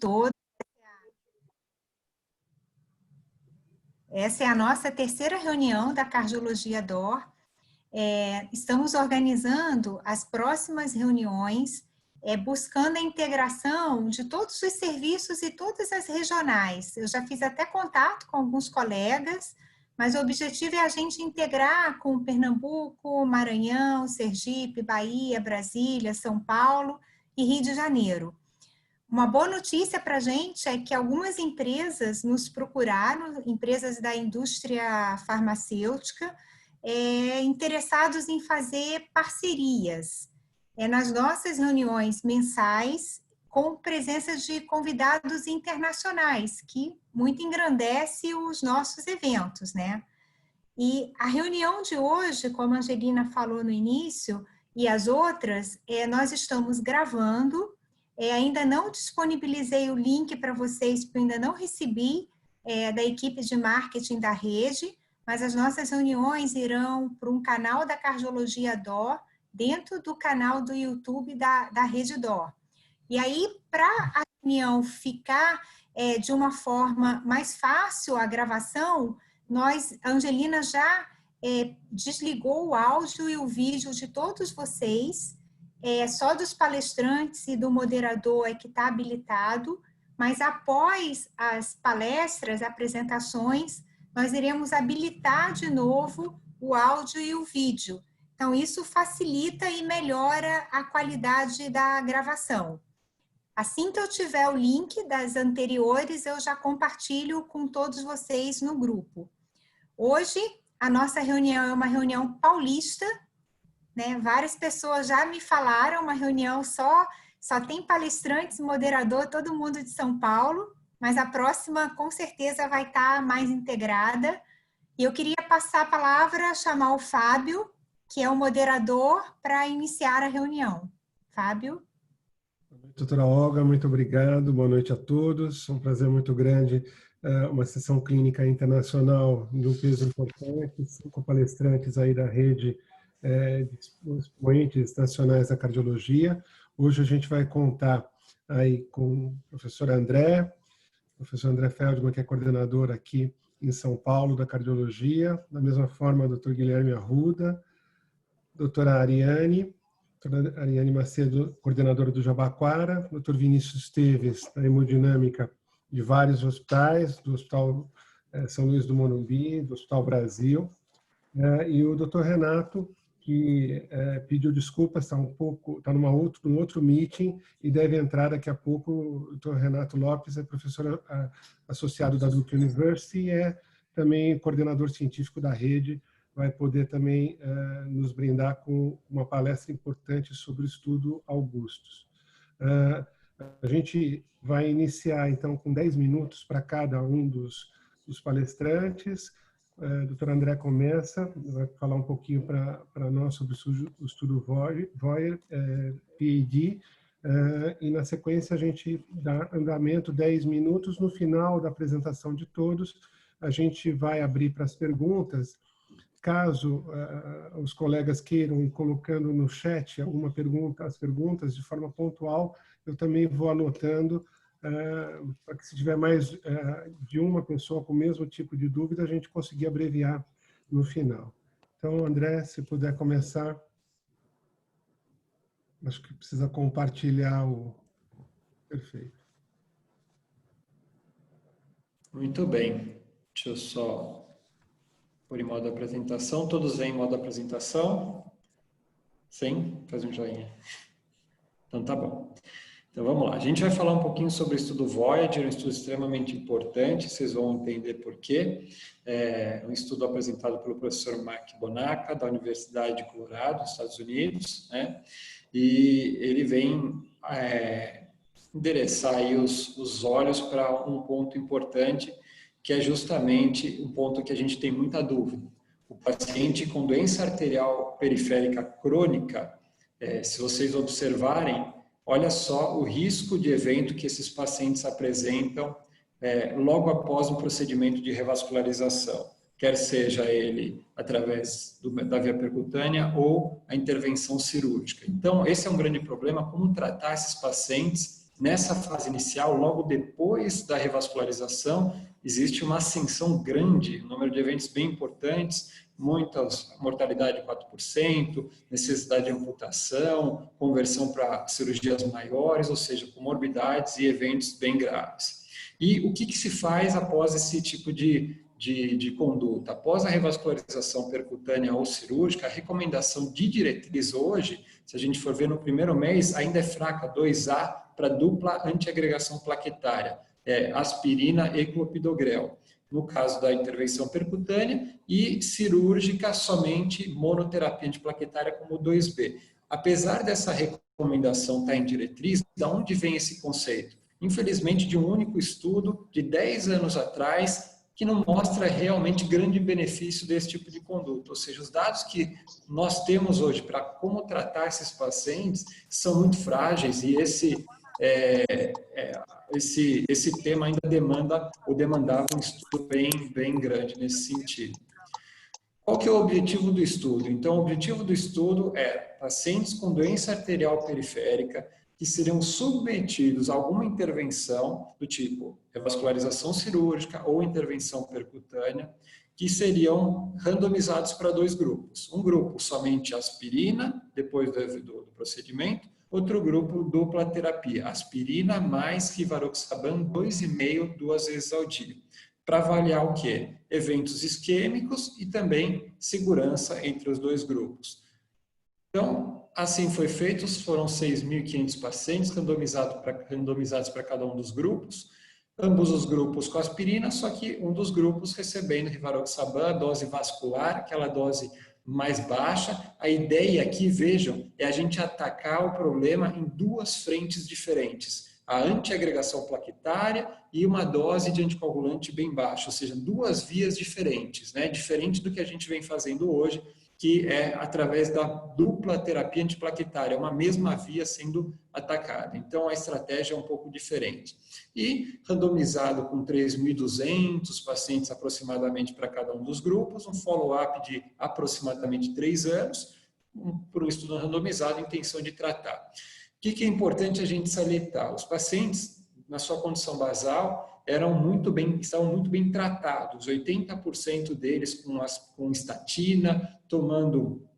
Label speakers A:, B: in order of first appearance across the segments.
A: todos. Essa é a nossa terceira reunião da Cardiologia DOR. Estamos organizando as próximas reuniões, buscando a integração de todos os serviços e todas as regionais. Eu já fiz até contato com alguns colegas, mas o objetivo é a gente integrar com Pernambuco, Maranhão, Sergipe, Bahia, Brasília, São Paulo e Rio de Janeiro. Uma boa notícia para a gente é que algumas empresas nos procuraram, empresas da indústria farmacêutica, interessados em fazer parcerias nas nossas reuniões mensais, com presença de convidados internacionais, que muito engrandece os nossos eventos, né? E a reunião de hoje, como a Angelina falou no início, e as outras, nós estamos gravando. Ainda não disponibilizei o link para vocês, porque eu ainda não recebi da equipe de marketing da rede, mas as nossas reuniões irão para um canal da Cardiologia DOR, dentro do canal do YouTube da rede DOR. E aí, para a reunião ficar de uma forma mais fácil a gravação, a Angelina já desligou o áudio e o vídeo de todos vocês, só dos palestrantes e do moderador que está habilitado, mas após as palestras, apresentações, nós iremos habilitar de novo o áudio e o vídeo. Então, isso facilita e melhora a qualidade da gravação. Assim que eu tiver o link das anteriores, eu já compartilho com todos vocês no grupo. Hoje, a nossa reunião é uma reunião paulista, né? Várias pessoas já me falaram, uma reunião só tem palestrantes, moderador, todo mundo de São Paulo, mas a próxima com certeza vai estar mais integrada. E eu queria passar a palavra, chamar o Fábio, que é o moderador, para iniciar a reunião. Fábio?
B: Boa noite, doutora Olga, muito obrigado, boa noite a todos. É um prazer muito grande, uma sessão clínica internacional de um peso importante, 5 palestrantes aí da rede de expoentes nacionais da cardiologia. Hoje a gente vai contar aí com o professor André Feldman, que é coordenador aqui em São Paulo da cardiologia, da mesma forma, o Dr. Guilherme Arruda, doutora Ariane Macedo, coordenadora do Jabaquara, Dr. Vinícius Teves, da hemodinâmica de vários hospitais, do Hospital São Luís do Morumbi, do Hospital Brasil, e o Dr. Renato, que pediu desculpas, está num outro meeting e deve entrar daqui a pouco. O Dr. Renato Lopes é professor associado da Duke University e é também coordenador científico da rede, vai poder também nos brindar com uma palestra importante sobre o estudo Augustus. A gente vai iniciar, então, com 10 minutos para cada um dos palestrantes. O doutor André começa, vai falar um pouquinho para nós sobre o estudo Voyager, PED, e na sequência a gente dá andamento 10 minutos. No final da apresentação de todos, a gente vai abrir para as perguntas. Caso os colegas queiram ir colocando no chat as perguntas de forma pontual, eu também vou anotando, para que se tiver mais de uma pessoa com o mesmo tipo de dúvida, a gente conseguir abreviar no final. Então, André, se puder começar. Acho que precisa compartilhar o... Perfeito.
C: Muito bem. Deixa eu só pôr em modo apresentação. Todos veem em modo apresentação? Sim? Faz um joinha. Então, tá bom. Então, vamos lá. A gente vai falar um pouquinho sobre o estudo Voyager, um estudo extremamente importante, vocês vão entender por quê. É um estudo apresentado pelo professor Mark Bonaca, da Universidade de Colorado, nos Estados Unidos, né? E ele vem endereçar aí os olhos para um ponto importante, que é justamente um ponto que a gente tem muita dúvida. O paciente com doença arterial periférica crônica, se vocês observarem, olha só o risco de evento que esses pacientes apresentam logo após um procedimento de revascularização, quer seja ele através da via percutânea ou a intervenção cirúrgica. Então, esse é um grande problema, como tratar esses pacientes nessa fase inicial, logo depois da revascularização, existe uma ascensão grande, número de eventos bem importantes, muitas, mortalidade de 4%, necessidade de amputação, conversão para cirurgias maiores, ou seja, comorbidades e eventos bem graves. E o que se faz após esse tipo de conduta? Após a revascularização percutânea ou cirúrgica, a recomendação de diretriz hoje, se a gente for ver no primeiro mês, ainda é fraca, 2A para dupla antiagregação plaquetária, aspirina e clopidogrel. No caso da intervenção percutânea, e cirúrgica somente monoterapia antiplaquetária como 2B. Apesar dessa recomendação estar em diretriz, de onde vem esse conceito? Infelizmente, de um único estudo de 10 anos atrás, que não mostra realmente grande benefício desse tipo de conduta. Ou seja, os dados que nós temos hoje para como tratar esses pacientes são muito frágeis e esse tema ainda demandava um estudo bem grande nesse sentido. Qual que é o objetivo do estudo? Então, o objetivo do estudo é pacientes com doença arterial periférica que seriam submetidos a alguma intervenção do tipo revascularização cirúrgica ou intervenção percutânea, que seriam randomizados para 2 grupos. Um grupo somente aspirina, depois do procedimento, outro grupo dupla terapia, aspirina mais rivaroxaban 2,5 2 vezes ao dia. Para avaliar o quê? Eventos isquêmicos e também segurança entre os 2 grupos. Então, assim foi feito, foram 6.500 pacientes randomizados para cada um dos grupos, ambos os grupos com aspirina, só que um dos grupos recebendo rivaroxaban, dose vascular, aquela dose mais baixa. A ideia aqui, vejam, é a gente atacar o problema em 2 frentes diferentes. A antiagregação plaquetária e uma dose de anticoagulante bem baixa, ou seja, 2 vias diferentes, né? Diferente do que a gente vem fazendo hoje, que é através da dupla terapia antiplaquetária, uma mesma via sendo atacada. Então, a estratégia é um pouco diferente. E randomizado com 3.200 pacientes aproximadamente para cada um dos grupos, um follow-up de aproximadamente 3 anos, para um estudo randomizado, intenção de tratar. O que é importante a gente salientar? Os pacientes, na sua condição basal, estavam muito bem tratados, 80% deles com estatina, tomando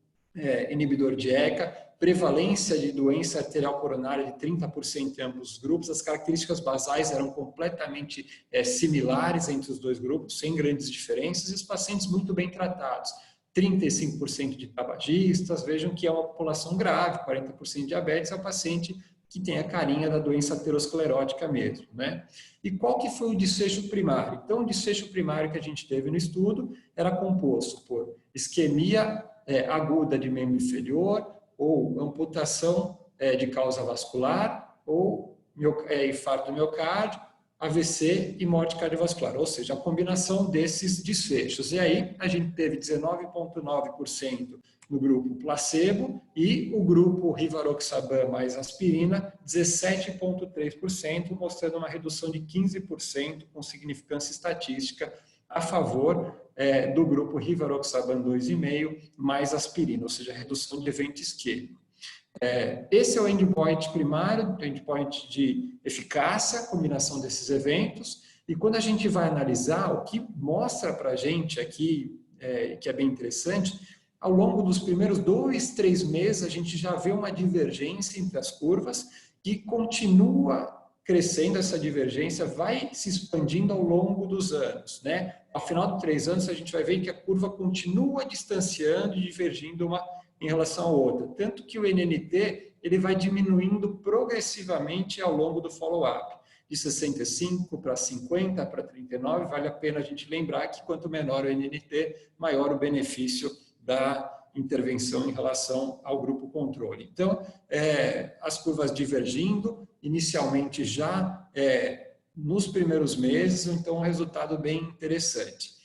C: inibidor de ECA, prevalência de doença arterial coronária de 30% em ambos os grupos, as características basais eram completamente similares entre os 2 grupos, sem grandes diferenças, e os pacientes muito bem tratados. 35% de tabagistas, vejam que é uma população grave, 40% de diabetes, é o paciente que tem a carinha da doença aterosclerótica mesmo, né? E qual que foi o desfecho primário? Então, o desfecho primário que a gente teve no estudo era composto por isquemia aguda de membro inferior, ou amputação de causa vascular, ou infarto do miocárdio, AVC e morte cardiovascular, ou seja, a combinação desses desfechos. E aí, a gente teve 19,9% no grupo placebo e o grupo rivaroxaban mais aspirina, 17,3%, mostrando uma redução de 15% com significância estatística a favor do grupo rivaroxaban 2,5 mais aspirina, ou seja, redução de evento isquêmico. Esse é o endpoint primário, o endpoint de eficácia, combinação desses eventos, e quando a gente vai analisar, o que mostra para a gente aqui, que é bem interessante, ao longo dos primeiros 2, 3 meses, a gente já vê uma divergência entre as curvas que continua crescendo, essa divergência vai se expandindo ao longo dos anos, né? Ao final de 3 anos, a gente vai ver que a curva continua distanciando e divergindo uma em relação à outra. Tanto que o NNT ele vai diminuindo progressivamente ao longo do follow-up. De 65 para 50 para 39, vale a pena a gente lembrar que quanto menor o NNT, maior o benefício da intervenção em relação ao grupo controle. Então, as curvas divergindo, inicialmente já nos primeiros meses, então um resultado bem interessante.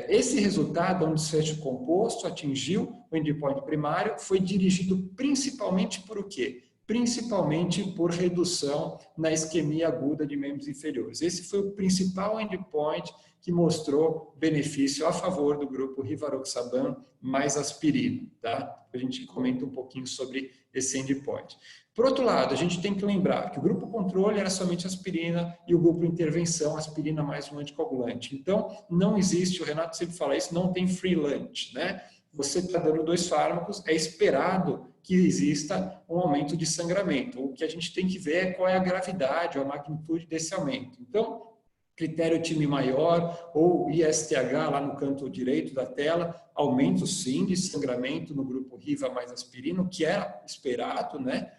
C: Esse resultado, um desfecho composto, atingiu o endpoint primário, foi dirigido principalmente por o quê? Principalmente por redução na isquemia aguda de membros inferiores. Esse foi o principal endpoint que mostrou benefício a favor do grupo rivaroxaban mais aspirina, tá? a gente comenta um pouquinho sobre esse endpoint. Por outro lado, a gente tem que lembrar que o grupo controle era somente aspirina e o grupo intervenção, aspirina mais um anticoagulante. Então, não existe, o Renato sempre fala isso, não tem free lunch, né? Você está dando 2 fármacos, é esperado que exista um aumento de sangramento. O que a gente tem que ver é qual é a gravidade ou a magnitude desse aumento. Então, critério time maior ou ISTH lá no canto direito da tela, aumento sim de sangramento no grupo Riva mais aspirina, o que era esperado, né?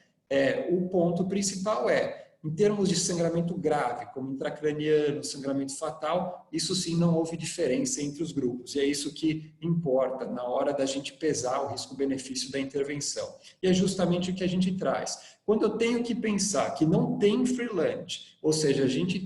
C: O ponto principal em termos de sangramento grave, como intracraniano, sangramento fatal, isso sim não houve diferença entre os grupos. E é isso que importa na hora da gente pesar o risco-benefício da intervenção. E é justamente o que a gente traz. Quando eu tenho que pensar que não tem free lunch, ou seja, a gente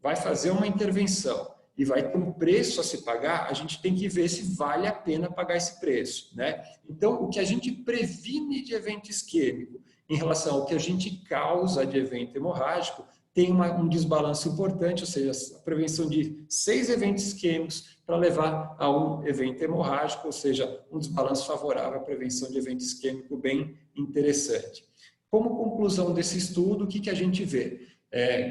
C: vai fazer uma intervenção e vai ter um preço a se pagar, a gente tem que ver se vale a pena pagar esse preço, né? Então, o que a gente previne de evento isquêmico em relação ao que a gente causa de evento hemorrágico, tem um desbalanço importante, ou seja, a prevenção de 6 eventos isquêmicos para levar a um evento hemorrágico, ou seja, um desbalanço favorável à prevenção de evento isquêmico bem interessante. Como conclusão desse estudo, o que a gente vê?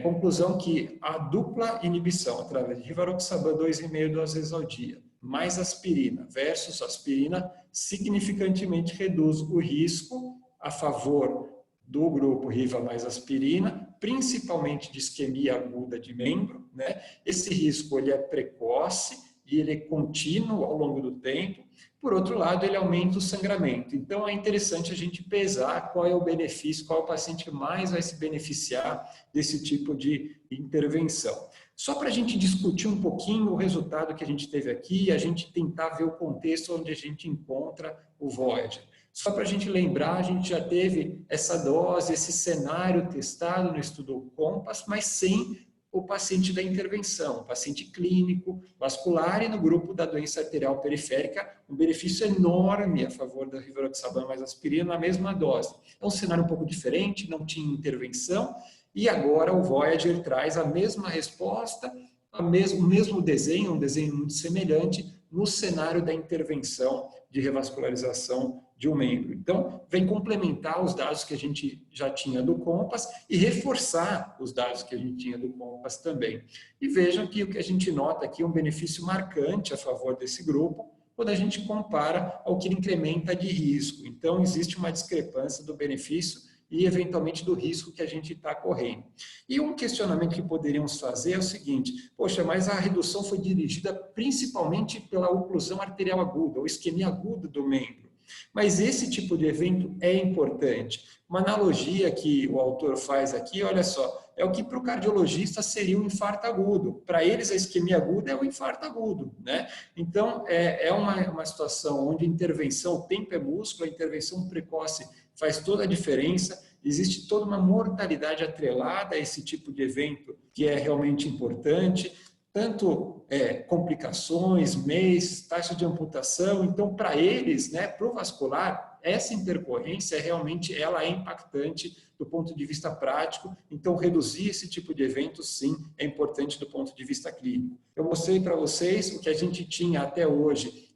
C: Conclusão que a dupla inibição, através de rivaroxaban 2,5 2 vezes ao dia, mais aspirina versus aspirina, significantemente reduz o risco a favor do grupo Riva mais aspirina, principalmente de isquemia aguda de membro, né? Esse risco ele é precoce e ele é contínuo ao longo do tempo. Por outro lado, ele aumenta o sangramento. Então, é interessante a gente pesar qual é o benefício, qual é o paciente que mais vai se beneficiar desse tipo de intervenção. Só para a gente discutir um pouquinho o resultado que a gente teve aqui e a gente tentar ver o contexto onde a gente encontra o Voyager. Só para a gente lembrar, a gente já teve essa dose, esse cenário testado no estudo COMPASS, mas sem o paciente da intervenção, o paciente clínico, vascular e no grupo da doença arterial periférica, um benefício enorme a favor da rivaroxaban mais aspirina na mesma dose. É um cenário um pouco diferente, não tinha intervenção, e agora o Voyager traz a mesma resposta, o mesmo desenho, um desenho muito semelhante, no cenário da intervenção de revascularização de um membro. Então, vem complementar os dados que a gente já tinha do COMPASS e reforçar os dados que a gente tinha do COMPASS também. E vejam que o que a gente nota aqui é um benefício marcante a favor desse grupo, quando a gente compara ao que ele incrementa de risco. Então, existe uma discrepância do benefício e, eventualmente, do risco que a gente está correndo. E um questionamento que poderíamos fazer é o seguinte: poxa, mas a redução foi dirigida principalmente pela oclusão arterial aguda, ou isquemia aguda do membro. Mas esse tipo de evento é importante. Uma analogia que o autor faz aqui, olha só, é o que para o cardiologista seria um infarto agudo. Para eles, a isquemia aguda é o infarto agudo, né? Então, é uma situação onde a intervenção, o tempo é músculo, a intervenção precoce faz toda a diferença. Existe toda uma mortalidade atrelada a esse tipo de evento que é realmente importante. Tanto complicações, MEIs, taxa de amputação. Então, para eles, né, para o vascular, essa intercorrência realmente ela é impactante do ponto de vista prático. Então, reduzir esse tipo de evento, sim, é importante do ponto de vista clínico. Eu mostrei para vocês o que a gente tinha até hoje,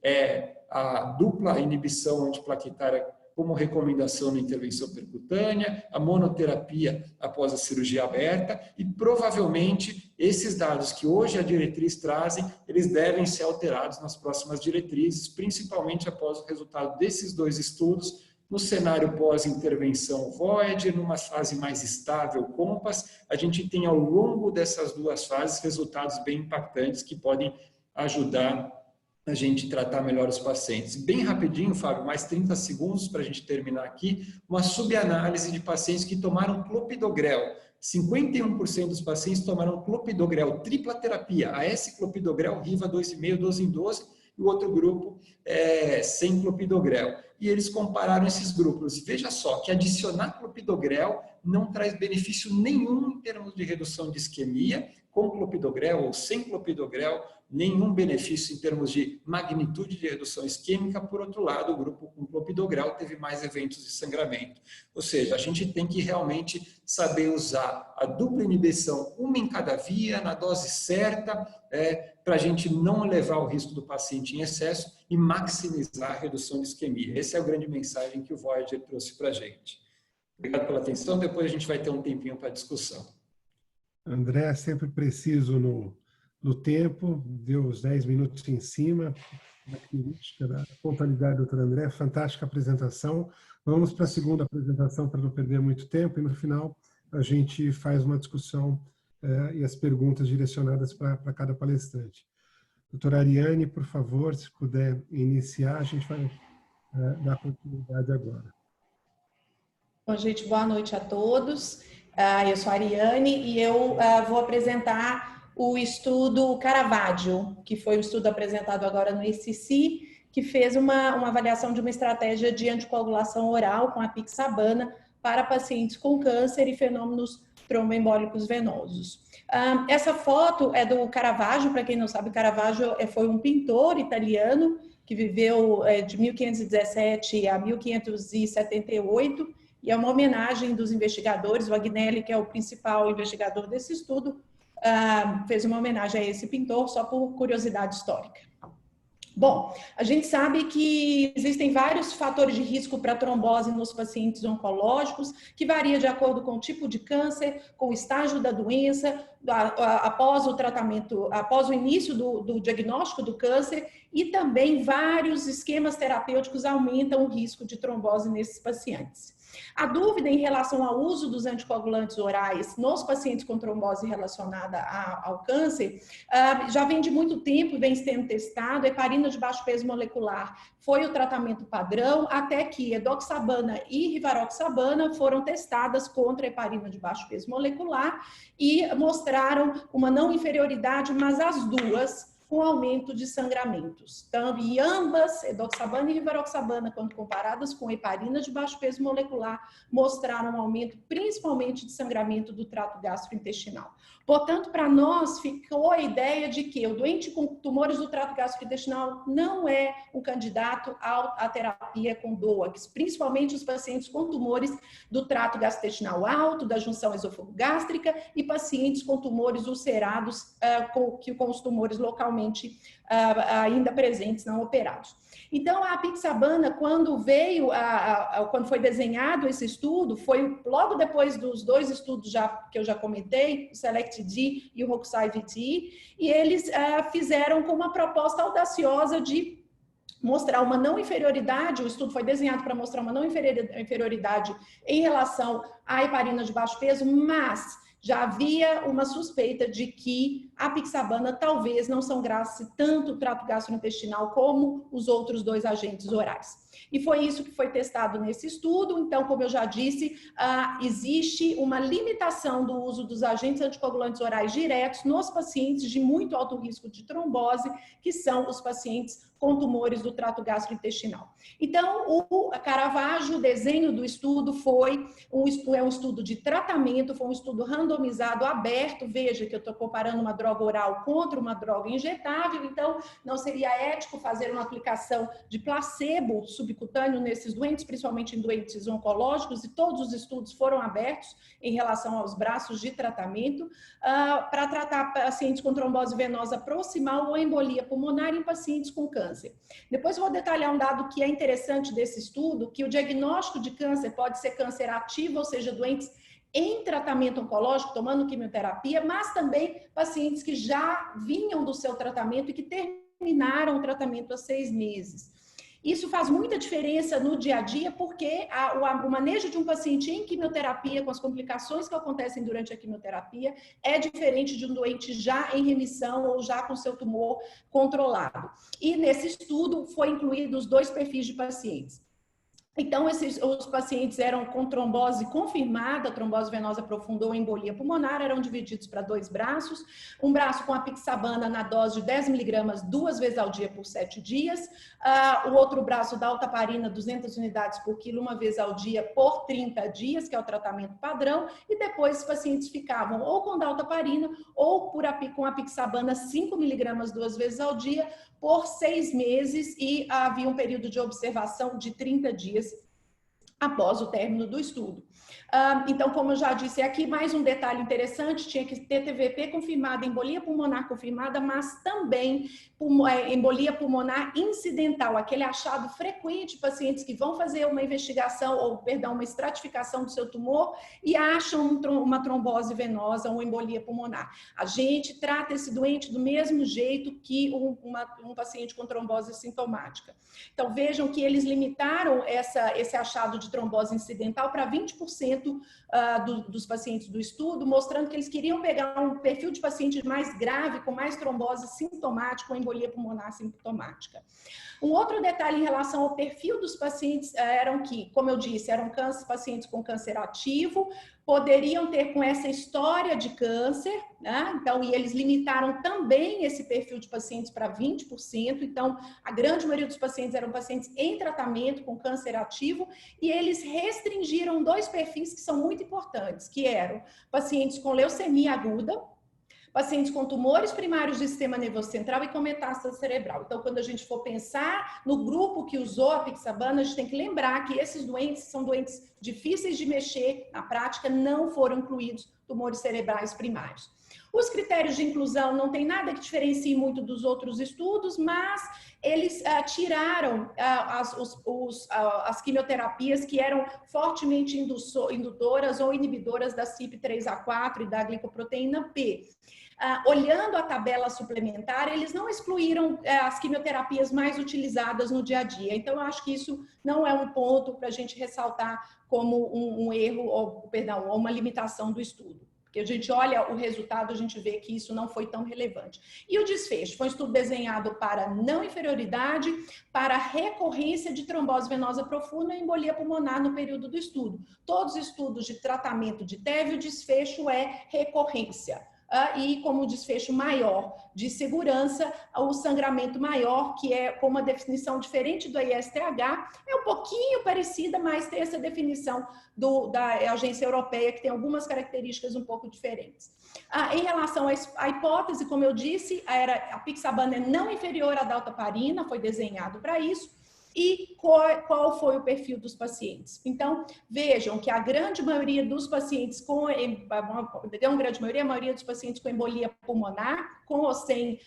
C: a dupla inibição antiplaquetária como recomendação na intervenção percutânea, a monoterapia após a cirurgia aberta e provavelmente esses dados que hoje a diretriz trazem, eles devem ser alterados nas próximas diretrizes, principalmente após o resultado desses 2 estudos, no cenário pós-intervenção Voyager, numa fase mais estável COMPASS, a gente tem ao longo dessas 2 fases resultados bem impactantes que podem ajudar a gente tratar melhor os pacientes. Bem rapidinho, Fábio, mais 30 segundos para a gente terminar aqui, uma subanálise de pacientes que tomaram clopidogrel. 51% dos pacientes tomaram clopidogrel, tripla terapia, AS clopidogrel, Riva 2,5, 12 em 12, e o outro grupo sem clopidogrel. E eles compararam esses grupos. Veja só que adicionar clopidogrel não traz benefício nenhum em termos de redução de isquemia, com clopidogrel ou sem clopidogrel, nenhum benefício em termos de magnitude de redução isquêmica. Por outro lado, o grupo com clopidogrel teve mais eventos de sangramento. Ou seja, a gente tem que realmente saber usar a dupla inibição, uma em cada via, na dose certa, para a gente não levar o risco do paciente em excesso e maximizar a redução de isquemia. Essa é a grande mensagem que o Voyager trouxe para a gente. Obrigado pela atenção, depois a gente vai ter um tempinho para discussão.
B: André, sempre preciso no tempo, deu os 10 minutos em cima, da crítica, da pontualidade do Dr. André, fantástica apresentação. Vamos para a segunda apresentação para não perder muito tempo e no final a gente faz uma discussão e as perguntas direcionadas para cada palestrante. Doutora Ariane, por favor, se puder iniciar, a gente vai dar continuidade agora.
D: Bom, gente, boa noite a todos. Eu sou a Ariane e eu vou apresentar o estudo Caravaggio, que foi um estudo apresentado agora no ICC, que fez uma avaliação de uma estratégia de anticoagulação oral com a apixabana para pacientes com câncer e fenômenos tromboembólicos venosos. Essa foto é do Caravaggio. Para quem não sabe, Caravaggio foi um pintor italiano que viveu de 1517 a 1578, e é uma homenagem dos investigadores. O Agnelli, que é o principal investigador desse estudo, fez uma homenagem a esse pintor, só por curiosidade histórica. Bom, a gente sabe que existem vários fatores de risco para trombose nos pacientes oncológicos, que varia de acordo com o tipo de câncer, com o estágio da doença, após o tratamento, após o início do diagnóstico do câncer, e também vários esquemas terapêuticos aumentam o risco de trombose nesses pacientes. A dúvida em relação ao uso dos anticoagulantes orais nos pacientes com trombose relacionada ao câncer já vem de muito tempo, vem sendo testado. Heparina de baixo peso molecular foi o tratamento padrão, até que edoxabana e rivaroxabana foram testadas contra a heparina de baixo peso molecular e mostraram uma não inferioridade, mas as duas com aumento de sangramentos. Então, e ambas, edoxabana e rivaroxabana, quando comparadas com heparina de baixo peso molecular, mostraram um aumento principalmente de sangramento do trato gastrointestinal. Portanto, para nós ficou a ideia de que o doente com tumores do trato gastrointestinal não é um candidato à terapia com DOACs, principalmente os pacientes com tumores do trato gastrointestinal alto, da junção esôfago-gástrica, e pacientes com tumores ulcerados, com os tumores localmente ainda presentes, não operados. Então, a apixabana, quando veio, quando foi desenhado esse estudo, foi logo depois dos dois estudos que eu já comentei, o SELECT-D e o ROCSAI-VT, e eles fizeram com uma proposta audaciosa de mostrar uma não inferioridade. O estudo foi desenhado para mostrar uma não inferioridade em relação à heparina de baixo peso, mas já havia uma suspeita de que a apixabana talvez não sangrasse tanto o trato gastrointestinal como os outros dois agentes orais. E foi isso que foi testado nesse estudo. Então, como eu já disse, existe uma limitação do uso dos agentes anticoagulantes orais diretos nos pacientes de muito alto risco de trombose, que são os pacientes com tumores do trato gastrointestinal. Então, o Caravaggio, o desenho do estudo foi um estudo de tratamento, foi um estudo randomizado, aberto. Veja que eu estou comparando uma droga oral contra uma droga injetável, então não seria ético fazer uma aplicação de placebo subcutâneo nesses doentes, principalmente em doentes oncológicos, e todos os estudos foram abertos em relação aos braços de tratamento para tratar pacientes com trombose venosa proximal ou embolia pulmonar em pacientes com câncer. Depois eu vou detalhar um dado que é interessante desse estudo, que o diagnóstico de câncer pode ser câncer ativo, ou seja, doentes em tratamento oncológico, tomando quimioterapia, mas também pacientes que já vinham do seu tratamento e que terminaram o tratamento há 6 meses. Isso faz muita diferença no dia a dia, porque o manejo de um paciente em quimioterapia, com as complicações que acontecem durante a quimioterapia, é diferente de um doente já em remissão ou já com seu tumor controlado. E nesse estudo foi incluído os dois perfis de pacientes. Então, os pacientes eram com trombose confirmada, trombose venosa profunda ou embolia pulmonar, eram divididos para 2 braços, um braço com apixabana na dose de 10 miligramas 2 vezes ao dia por 7 dias, o outro braço da daltaparina 200 unidades por quilo 1 vez ao dia por 30 dias, que é o tratamento padrão, e depois os pacientes ficavam ou com daltaparina ou com apixabana 5 miligramas 2 vezes ao dia por 6 meses e havia um período de observação de 30 dias após o término do estudo. Então, como eu já disse aqui, mais um detalhe interessante, tinha que ter TVP confirmada, embolia pulmonar confirmada, mas também embolia pulmonar incidental, aquele achado frequente de pacientes que vão fazer uma investigação, ou, perdão, uma estratificação do seu tumor e acham uma trombose venosa ou embolia pulmonar. A gente trata esse doente do mesmo jeito que um paciente com trombose sintomática. Então, vejam que eles limitaram esse achado de trombose incidental para 20% dos pacientes do estudo, mostrando que eles queriam pegar um perfil de paciente mais grave, com mais trombose sintomática ou embolia pulmonar sintomática. Um outro detalhe em relação ao perfil dos pacientes eram que, como eu disse, eram pacientes com câncer ativo, poderiam ter com essa história de câncer, né? Então, e eles limitaram também esse perfil de pacientes para 20%, então a grande maioria dos pacientes eram pacientes em tratamento com câncer ativo, e eles restringiram 2 perfis que são muito importantes, que eram pacientes com leucemia aguda, pacientes com tumores primários do sistema nervoso central e com metástase cerebral. Então, quando a gente for pensar no grupo que usou a apixabana, a gente tem que lembrar que esses doentes são doentes difíceis de mexer, na prática não foram incluídos tumores cerebrais primários. Os critérios de inclusão não tem nada que diferencie muito dos outros estudos, mas eles tiraram as quimioterapias que eram fortemente indutoras ou inibidoras da CYP3A4 e da glicoproteína P. Olhando a tabela suplementar, eles não excluíram as quimioterapias mais utilizadas no dia a dia. Então, eu acho que isso não é um ponto para a gente ressaltar como um erro, ou uma limitação do estudo. Porque a gente olha o resultado, a gente vê que isso não foi tão relevante. E o desfecho? Foi um estudo desenhado para não inferioridade, para recorrência de trombose venosa profunda e embolia pulmonar no período do estudo. Todos os estudos de tratamento de TEV, o desfecho é recorrência. E como desfecho maior de segurança, o sangramento maior, que é com uma definição diferente do ISTH, é um pouquinho parecida, mas tem essa definição da agência europeia, que tem algumas características um pouco diferentes. Em relação à hipótese, como eu disse, a apixabana é não inferior à daltaparina, foi desenhado para isso. E qual foi o perfil dos pacientes? Então, vejam que a grande maioria dos pacientes a maioria dos pacientes com embolia pulmonar, com ou sem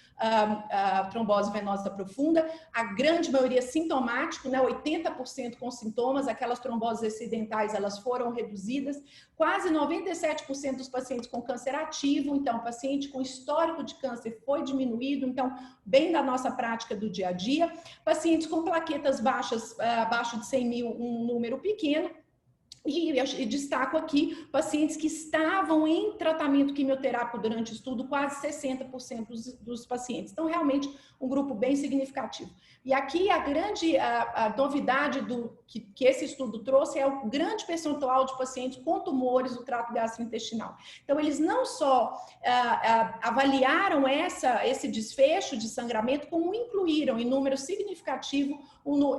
D: trombose venosa profunda, a grande maioria sintomático, né, 80% com sintomas, aquelas tromboses acidentais, elas foram reduzidas, quase 97% dos pacientes com câncer ativo, então, paciente com histórico de câncer foi diminuído, então, bem da nossa prática do dia a dia, pacientes com plaquetas baixas, abaixo de 100 mil, um número pequeno, e destaco aqui pacientes que estavam em tratamento quimioterápico durante o estudo, quase 60% dos pacientes. Então, realmente, um grupo bem significativo. E aqui a grande novidade que esse estudo trouxe é o grande percentual de pacientes com tumores do trato gastrointestinal. Então, eles não só avaliaram esse desfecho de sangramento, como incluíram em número significativo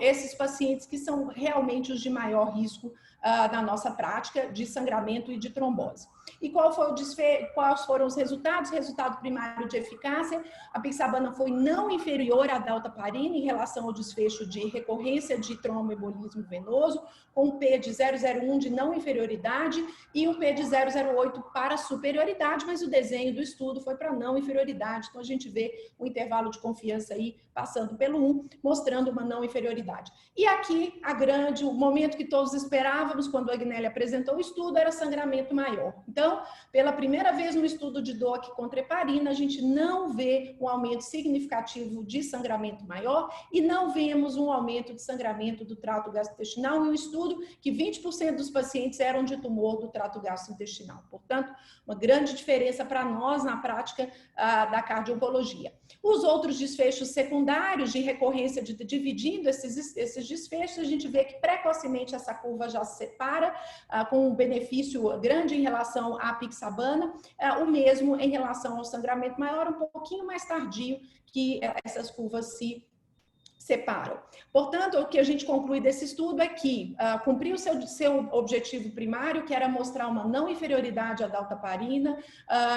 D: esses pacientes que são realmente os de maior risco na nossa prática de sangramento e de trombose. E quais foram os resultados? Resultado primário de eficácia, a apixabana foi não inferior à daltaparina em relação ao desfecho de recorrência de tromboembolismo venoso, com um P de 0,01 de não inferioridade e um P de 0,08 para superioridade, mas o desenho do estudo foi para não inferioridade, então a gente vê o intervalo de confiança aí passando pelo 1, mostrando uma não inferioridade. E aqui, o momento que todos esperávamos, quando a Agnelli apresentou o estudo, era sangramento maior. Então, pela primeira vez no estudo de DOAC contra heparina, a gente não vê um aumento significativo de sangramento maior e não vemos um aumento de sangramento do trato gastrointestinal em um estudo que 20% dos pacientes eram de tumor do trato gastrointestinal. Portanto, uma grande diferença para nós na prática da cardio-oncologia. Os outros desfechos secundários de recorrência, dividindo esses desfechos, a gente vê que precocemente essa curva já se separa, com um benefício grande em relação à apixabana, o mesmo em relação ao sangramento maior, um pouquinho mais tardio, que essas curvas se separam. Portanto, o que a gente conclui desse estudo é que cumpriu o seu objetivo primário, que era mostrar uma não inferioridade à daltaparina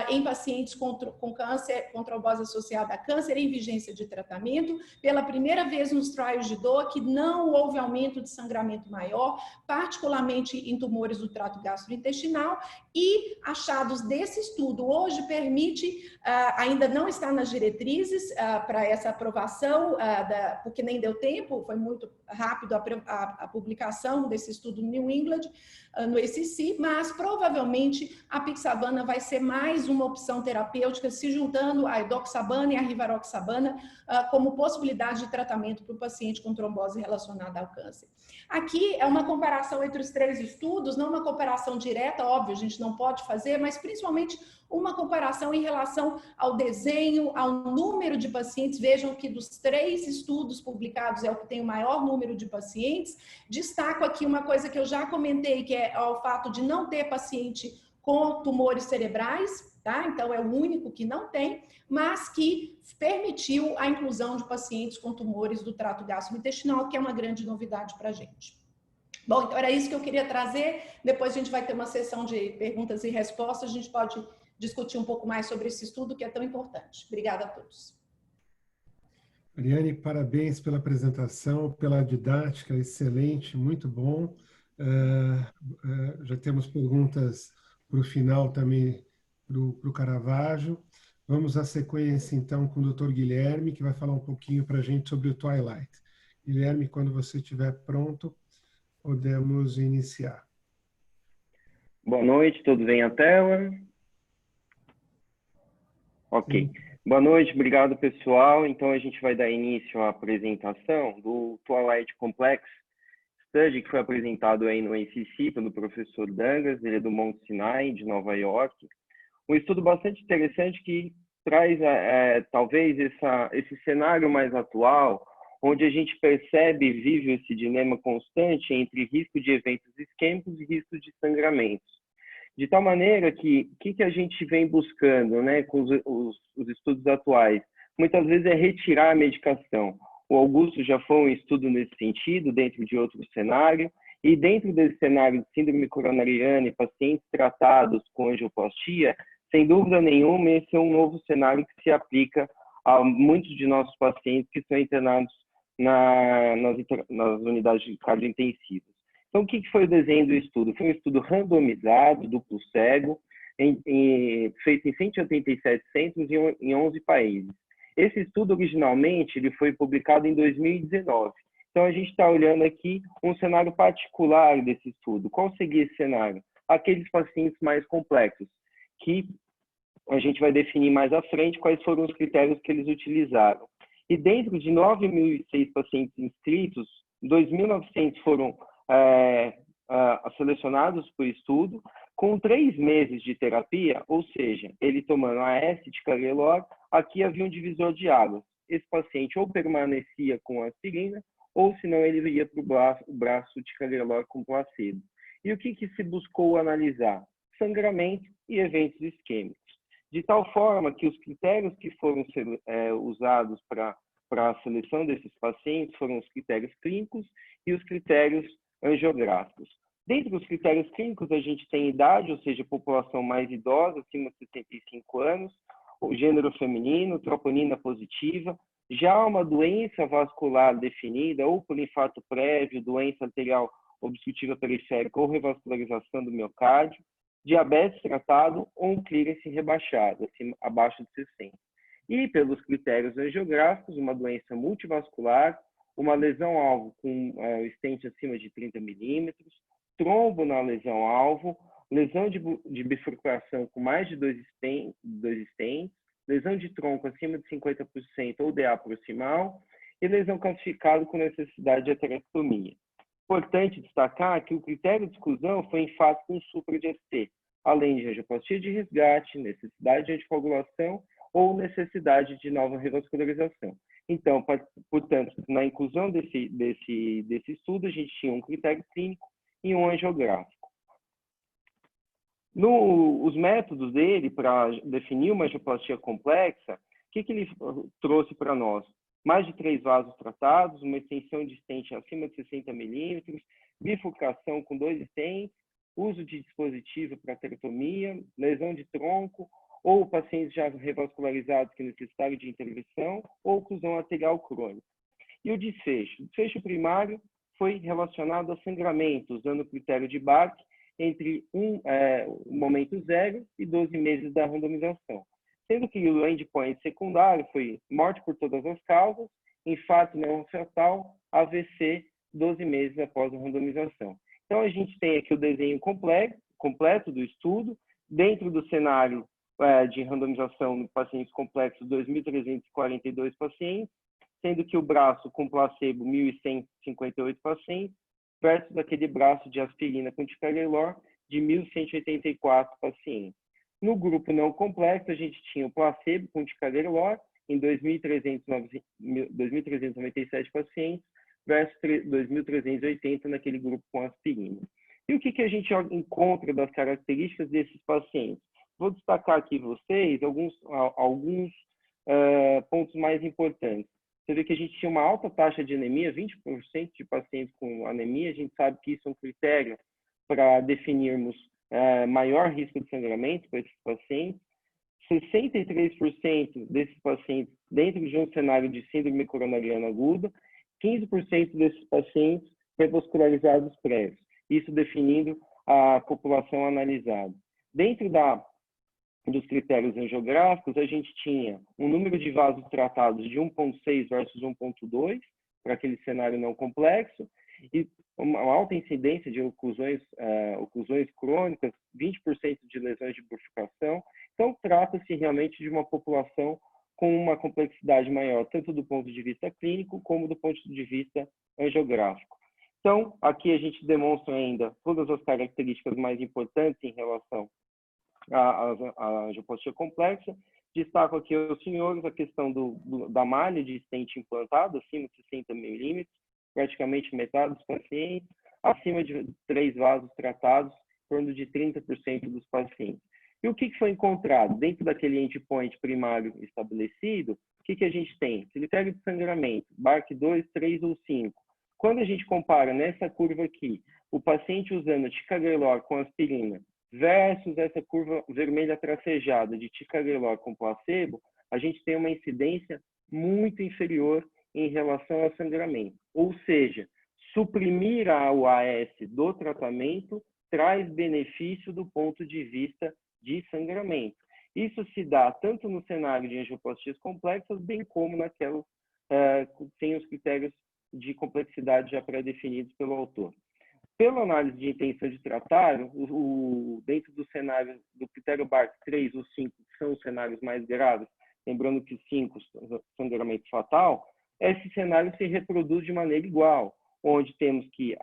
D: em pacientes com câncer, com trombose associada a câncer em vigência de tratamento. Pela primeira vez nos trials de DOAC, não houve aumento de sangramento maior, particularmente em tumores do trato gastrointestinal, e achados desse estudo hoje permite, ainda não está nas diretrizes para essa aprovação, porque nem deu tempo, foi muito rápido a publicação desse estudo no New England, no ACC, mas provavelmente a apixabana vai ser mais uma opção terapêutica, se juntando a edoxabana e a rivaroxabana como possibilidade de tratamento para o paciente com trombose relacionada ao câncer. Aqui é uma comparação entre os 3 estudos, não uma comparação direta, óbvio, a gente não pode fazer, mas principalmente uma comparação em relação ao desenho, ao número de pacientes. Vejam que dos 3 estudos publicados é o que tem o maior número de pacientes. Destaco aqui uma coisa que eu já comentei, que é o fato de não ter paciente com tumores cerebrais, tá? Então é o único que não tem, mas que permitiu a inclusão de pacientes com tumores do trato gastrointestinal, que é uma grande novidade para a gente. Bom, então era isso que eu queria trazer. Depois a gente vai ter uma sessão de perguntas e respostas, a gente pode discutir um pouco mais sobre esse estudo que é tão importante. Obrigada a todos.
B: Ariane, parabéns pela apresentação, pela didática, excelente, muito bom. Já temos perguntas para o final também para o Caravaggio. Vamos à sequência, então, com o Dr. Guilherme, que vai falar um pouquinho para a gente sobre o Twilight. Guilherme, quando você estiver pronto, podemos iniciar.
E: Boa noite, todos veem a tela? Ok. Sim. Boa noite, obrigado pessoal. Então a gente vai dar início à apresentação do Twilight Complex Study, que foi apresentado aí no ACC pelo professor Dangas, ele é do Mount Sinai, de Nova York. Um estudo bastante interessante que traz talvez esse cenário mais atual, onde a gente percebe e vive esse dilema constante entre risco de eventos isquêmicos e risco de sangramentos. De tal maneira que o que a gente vem buscando, né, com os estudos atuais? Muitas vezes é retirar a medicação. O Augusto já foi um estudo nesse sentido, dentro de outro cenário, e dentro desse cenário de síndrome coronariana e pacientes tratados com angioplastia, sem dúvida nenhuma, esse é um novo cenário que se aplica a muitos de nossos pacientes que são internados nas unidades de cardiointensivas. Então, o que foi o desenho do estudo? Foi um estudo randomizado, duplo cego, feito em 187 centros em 11 países. Esse estudo, originalmente, ele foi publicado em 2019. Então, a gente está olhando aqui um cenário particular desse estudo. Qual seria esse cenário? Aqueles pacientes mais complexos, que a gente vai definir mais à frente quais foram os critérios que eles utilizaram. E dentro de 9.006 pacientes inscritos, 2.900 foram selecionados por estudo, com 3 meses de terapia, ou seja, ele tomando AS de Ticagrelor, aqui havia um divisor de águas. Esse paciente ou permanecia com aspirina, ou senão ele ia para o braço de Ticagrelor com placebo. E o que se buscou analisar? Sangramento e eventos isquêmicos. De tal forma que os critérios que foram usados para a seleção desses pacientes foram os critérios clínicos e os critérios angiográficos. Dentro dos critérios clínicos, a gente tem idade, ou seja, população mais idosa, acima de 65 anos, o gênero feminino, troponina positiva, já uma doença vascular definida, ou por infarto prévio, doença arterial obstrutiva periférica ou revascularização do miocárdio, diabetes tratado ou um clearance rebaixado, abaixo de 60. E pelos critérios angiográficos, uma doença multivascular, uma lesão-alvo com stent acima de 30 milímetros, trombo na lesão-alvo, lesão de bifurcação com mais de 2 stents, lesão de tronco acima de 50% ou DA proximal e lesão calcificada com necessidade de aterectomia. Importante destacar que o critério de exclusão foi em fato com supra de ST, além de angioplastia de resgate, necessidade de anticoagulação ou necessidade de nova revascularização. Então, portanto, na inclusão desse estudo, a gente tinha um critério clínico e um angiográfico. Os métodos dele para definir uma angioplastia complexa, o que ele trouxe para nós? Mais de 3 vasos tratados, uma extensão de stent acima de 60 milímetros, bifurcação com 2 stents, uso de dispositivo para aterectomia, lesão de tronco, ou pacientes já revascularizados que necessitaram de intervenção, ou oclusão arterial crônica. E o desfecho? O desfecho primário foi relacionado a sangramento, usando o critério de Bach, entre o momento 0 e 12 meses da randomização. Sendo que o endpoint secundário foi morte por todas as causas, infarto não fatal, AVC, 12 meses após a randomização. Então, a gente tem aqui o desenho completo do estudo, dentro do cenário de randomização no pacientes complexos, 2.342 pacientes, sendo que o braço com placebo, 1.158 pacientes, versus aquele braço de aspirina com ticagrelor de 1.184 pacientes. No grupo não complexo, a gente tinha o placebo com ticagrelor em 2.397 pacientes versus 2.380 naquele grupo com aspirina. E o que a gente encontra das características desses pacientes? Vou destacar aqui vocês alguns pontos mais importantes. Você vê que a gente tinha uma alta taxa de anemia, 20% de pacientes com anemia. A gente sabe que isso é um critério para definirmos maior risco de sangramento para esses pacientes. 63% desses pacientes dentro de um cenário de síndrome coronariana aguda, 15% desses pacientes revascularizados prévios. Isso definindo a população analisada. Dentro dos critérios angiográficos, a gente tinha um número de vasos tratados de 1,6 versus 1,2 para aquele cenário não complexo e uma alta incidência de oclusões crônicas, 20% de lesões de bifurcação. Então, trata-se realmente de uma população com uma complexidade maior, tanto do ponto de vista clínico como do ponto de vista angiográfico. Então, aqui a gente demonstra ainda todas as características mais importantes em relação a angioplastia complexa. Destaco aqui aos senhores a questão da malha de stent implantado, acima de 60 milímetros, praticamente metade dos pacientes, acima de 3 vasos tratados, em torno de 30% dos pacientes. E o que foi encontrado? Dentro daquele endpoint primário estabelecido, o que a gente tem? Critério de sangramento, BARC 2, 3 ou 5. Quando a gente compara nessa curva aqui, o paciente usando ticagrelor com aspirina, versus essa curva vermelha tracejada de ticagrelor com placebo, a gente tem uma incidência muito inferior em relação ao sangramento. Ou seja, suprimir a UAS do tratamento traz benefício do ponto de vista de sangramento. Isso se dá tanto no cenário de angioplastias complexas, bem como naquelas sem os critérios de complexidade já pré-definidos pelo autor. Pela análise de intenção de tratar, dentro do cenário do critério BARC 3 ou 5, que são os cenários mais graves, lembrando que 5 sangramento fatal, esse cenário se reproduz de maneira igual, onde temos que,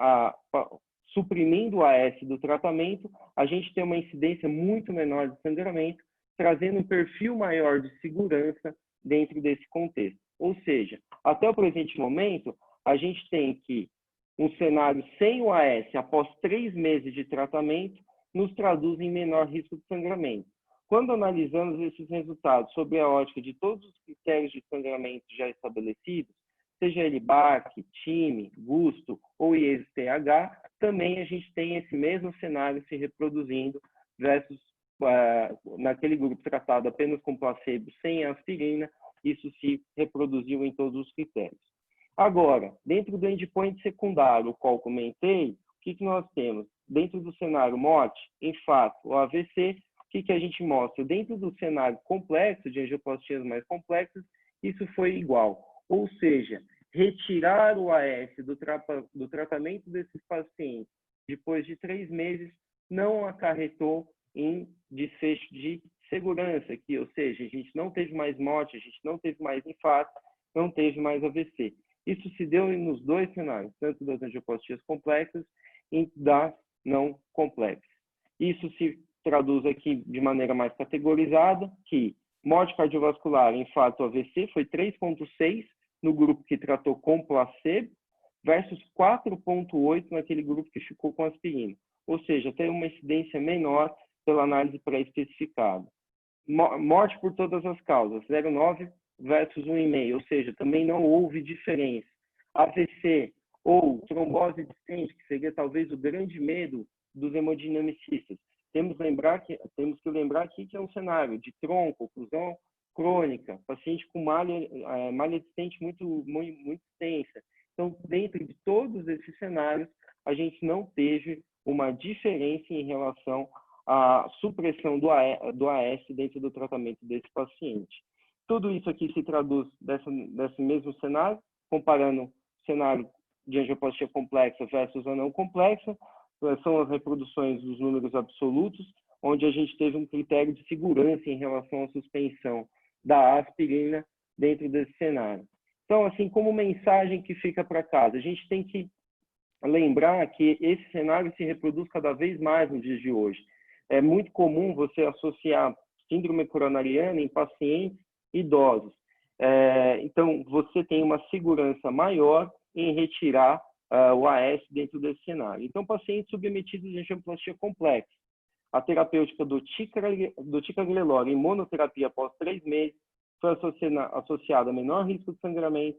E: suprimindo a AS do tratamento, a gente tem uma incidência muito menor de sangramento, trazendo um perfil maior de segurança dentro desse contexto. Ou seja, até o presente momento, a gente tem que um cenário sem o AS após 3 meses de tratamento nos traduz em menor risco de sangramento. Quando analisamos esses resultados sob a ótica de todos os critérios de sangramento já estabelecidos, seja ele BARC, TIME, GUSTO ou IES-TH, também a gente tem esse mesmo cenário se reproduzindo versus naquele grupo tratado apenas com placebo sem aspirina, isso se reproduziu em todos os critérios. Agora, dentro do endpoint secundário, o qual comentei, o que nós temos? Dentro do cenário morte, infarto ou AVC, o que a gente mostra? Dentro do cenário complexo, de angioplastias mais complexas, isso foi igual. Ou seja, retirar o AS do tratamento desses pacientes depois de 3 meses não acarretou em desfecho de segurança aqui, ou seja, a gente não teve mais morte, a gente não teve mais infarto, não teve mais AVC. Isso se deu nos dois cenários, tanto das angioplastias complexas e das não complexas. Isso se traduz aqui de maneira mais categorizada, que morte cardiovascular, infarto AVC foi 3,6 no grupo que tratou com placebo, versus 4,8 naquele grupo que ficou com aspirina. Ou seja, tem uma incidência menor pela análise pré-especificada. Morte por todas as causas, 0,9 versus 1,5, ou seja, também não houve diferença. AVC ou trombose discente, que seria talvez o grande medo dos hemodinamicistas. Temos que lembrar aqui que é um cenário de tronco, oclusão crônica, paciente com malha discente muito extensa. Então, dentro de todos esses cenários, a gente não teve uma diferença em relação à supressão do AS dentro do tratamento desse paciente. Tudo isso aqui se traduz desse mesmo cenário, comparando o cenário de angioplastia complexa versus a não complexa, são as reproduções dos números absolutos, onde a gente teve um critério de segurança em relação à suspensão da aspirina dentro desse cenário. Então, assim, como mensagem que fica para casa, a gente tem que lembrar que esse cenário se reproduz cada vez mais nos dias de hoje. É muito comum você associar síndrome coronariana em pacientes idosos. Então, você tem uma segurança maior em retirar o AS dentro desse cenário. Então, pacientes submetidos a angioplastia complexa, a terapêutica do ticagrelor em monoterapia após 3 meses foi associada a menor risco de sangramento,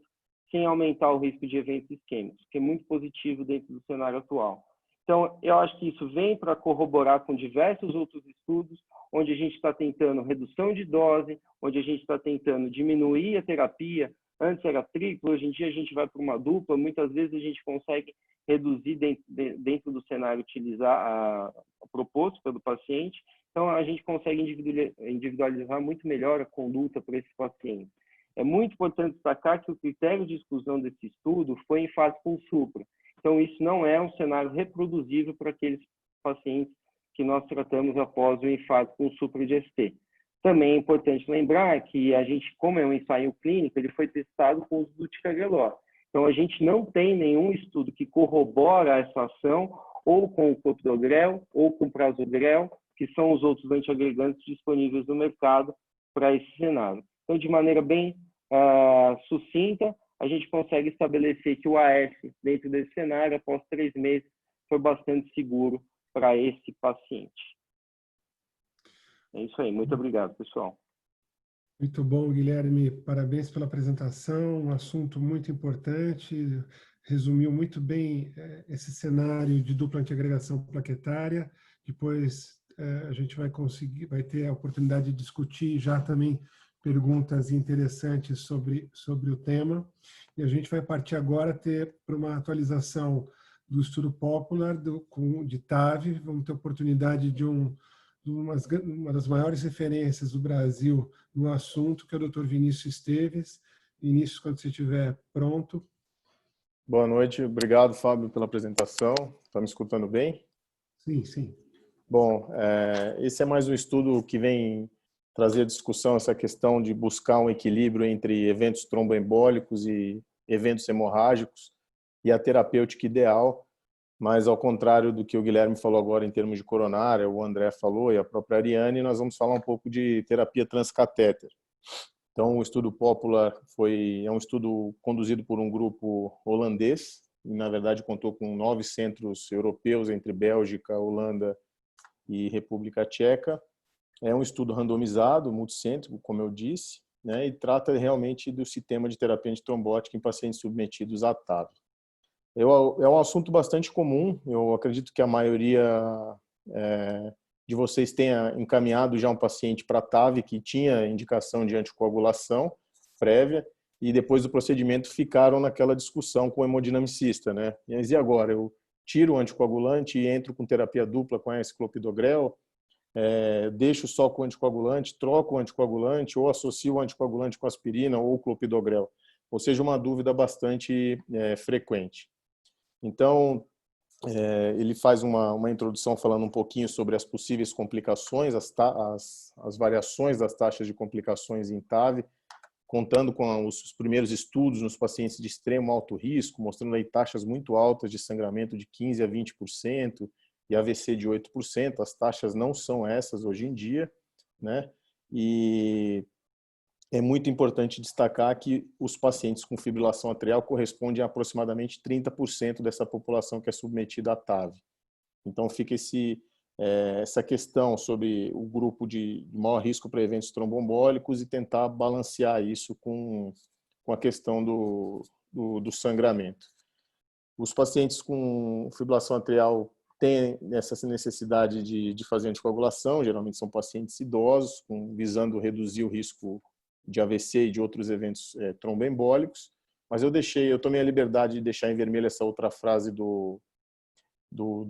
E: sem aumentar o risco de eventos isquêmicos, que é muito positivo dentro do cenário atual. Então, eu acho que isso vem para corroborar com diversos outros estudos, onde a gente está tentando redução de dose, onde a gente está tentando diminuir a terapia. Antes era triplo, hoje em dia a gente vai para uma dupla. Muitas vezes a gente consegue reduzir dentro do cenário utilizar proposto pelo paciente. Então, a gente consegue individualizar muito melhor a conduta para esse paciente. É muito importante destacar que o critério de exclusão desse estudo foi infarto com supra. Então, isso não é um cenário reproduzível para aqueles pacientes que nós tratamos após o infarto com supra de ST. Também é importante lembrar que a gente, como é um ensaio clínico, ele foi testado com o uso do ticagrelor. Então, a gente não tem nenhum estudo que corrobora essa ação ou com o clopidogrel ou com o prasugrel, que são os outros antiagregantes disponíveis no mercado para esse cenário. Então, de maneira bem sucinta, a gente consegue estabelecer que o AS, dentro desse cenário, após 3 meses, foi bastante seguro para esse paciente. É isso aí. Muito obrigado, pessoal.
B: Muito bom, Guilherme. Parabéns pela apresentação. Um assunto muito importante. Resumiu muito bem esse cenário de dupla antiagregação plaquetária. Depois a gente vai ter a oportunidade de discutir já também perguntas interessantes sobre o tema. E a gente vai partir agora para uma atualização do estudo popular de TAV. Vamos ter a oportunidade de uma das maiores referências do Brasil no assunto, que é o Dr. Vinícius Esteves. Vinícius, quando você estiver pronto.
F: Boa noite, obrigado, Fábio, pela apresentação. Está me escutando bem?
B: Sim, sim.
F: Bom, esse é mais um estudo que vem trazer à discussão essa questão de buscar um equilíbrio entre eventos tromboembólicos e eventos hemorrágicos e a terapêutica ideal, mas ao contrário do que o Guilherme falou agora em termos de coronária, o André falou e a própria Ariane, nós vamos falar um pouco de terapia transcatéter. Então, o estudo Popular é um estudo conduzido por um grupo holandês, e na verdade contou com 9 centros europeus entre Bélgica, Holanda e República Tcheca. É um estudo randomizado, multicêntrico, como eu disse, né, e trata realmente do sistema de terapia antitrombótica em pacientes submetidos a TAV. É um assunto bastante comum, eu acredito que a maioria de vocês tenha encaminhado já um paciente para TAV que tinha indicação de anticoagulação prévia e depois do procedimento ficaram naquela discussão com o hemodinamicista, né? Mas e agora? Eu tiro o anticoagulante e entro com terapia dupla com esse clopidogrel? Deixo só com o anticoagulante, troco o anticoagulante ou associo o anticoagulante com aspirina ou clopidogrel? Ou seja, uma dúvida bastante frequente. Então, Ele faz uma introdução falando um pouquinho sobre as possíveis complicações, as variações das taxas de complicações em TAV, contando com os primeiros estudos nos pacientes de extremo alto risco, mostrando aí taxas muito altas de sangramento de 15% a 20% e AVC de 8%. As taxas não são essas hoje em dia, né? E é muito importante destacar que os pacientes com fibrilação atrial correspondem a aproximadamente 30% dessa população que é submetida a TAV. Então fica essa questão sobre o grupo de maior risco para eventos tromboembólicos e tentar balancear isso com a questão do sangramento. Os pacientes com fibrilação atrial têm essa necessidade de fazer anticoagulação, geralmente são pacientes idosos, visando reduzir o risco de AVC e de outros eventos tromboembólicos, mas eu tomei a liberdade de deixar em vermelho essa outra frase do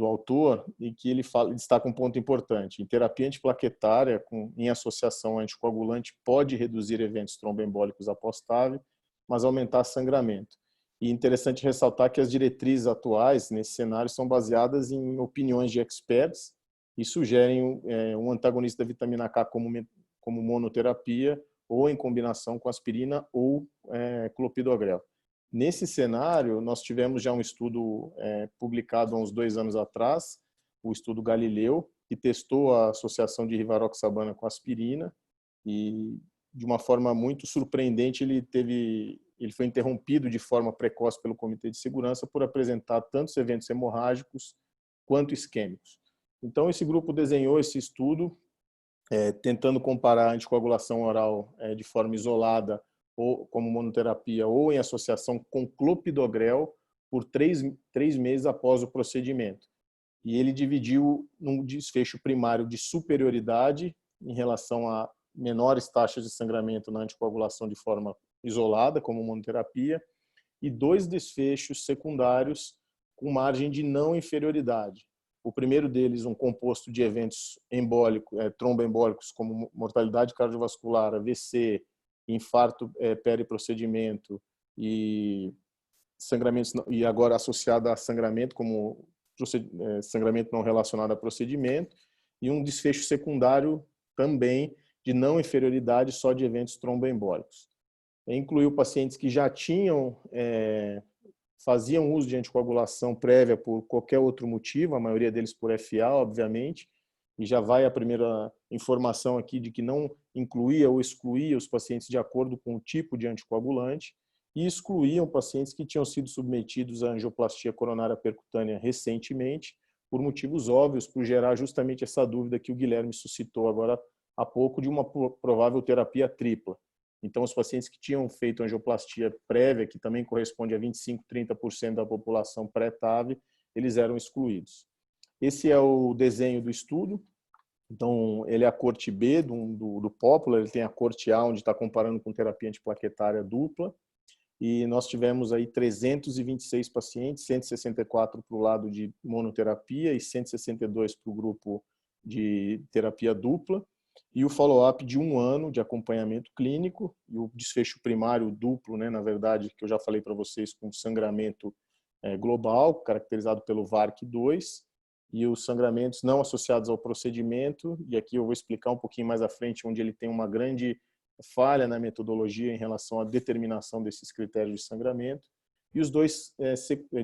F: autor, em que ele destaca um ponto importante. Em terapia antiplaquetária, em associação anticoagulante, pode reduzir eventos tromboembólicos após TAV, mas aumentar sangramento. E é interessante ressaltar que as diretrizes atuais, nesse cenário, são baseadas em opiniões de experts e sugerem um antagonista da vitamina K como monoterapia ou em combinação com aspirina ou clopidogrel. Nesse cenário, nós tivemos já um estudo publicado há uns 2 anos atrás, o estudo Galileu, que testou a associação de rivaroxabana com aspirina e, de uma forma muito surpreendente, ele foi interrompido de forma precoce pelo Comitê de Segurança por apresentar tantos eventos hemorrágicos quanto isquêmicos. Então, esse grupo desenhou esse estudo, tentando comparar a anticoagulação oral de forma isolada ou como monoterapia ou em associação com clopidogrel por 3 meses após o procedimento. E ele dividiu num desfecho primário de superioridade em relação a menores taxas de sangramento na anticoagulação de forma isolada, como monoterapia, e 2 desfechos secundários com margem de não inferioridade. O primeiro deles, um composto de eventos tromboembólicos, como mortalidade cardiovascular, AVC, infarto periprocedimento e sangramentos, e agora associado a sangramento, como sangramento não relacionado a procedimento, e um desfecho secundário também de não inferioridade só de eventos tromboembólicos. Incluiu pacientes que já faziam uso de anticoagulação prévia por qualquer outro motivo, a maioria deles por FA, obviamente, e já vai a primeira informação aqui de que não incluía ou excluía os pacientes de acordo com o tipo de anticoagulante, e excluíam pacientes que tinham sido submetidos à angioplastia coronária percutânea recentemente, por motivos óbvios, por gerar justamente essa dúvida que o Guilherme suscitou agora há pouco de uma provável terapia tripla. Então, os pacientes que tinham feito angioplastia prévia, que também corresponde a 25%, 30% da população pré-TAV, eles eram excluídos. Esse é o desenho do estudo. Então, ele é a corte B do Popular, ele tem a corte A, onde está comparando com terapia antiplaquetária dupla. E nós tivemos aí 326 pacientes, 164 para o lado de monoterapia e 162 para o grupo de terapia dupla. E o follow-up de 1 ano de acompanhamento clínico e o desfecho primário duplo, né, na verdade, que eu já falei para vocês, com sangramento global, caracterizado pelo VARC2, e os sangramentos não associados ao procedimento, e aqui eu vou explicar um pouquinho mais à frente, onde ele tem uma grande falha na metodologia em relação à determinação desses critérios de sangramento, e os 2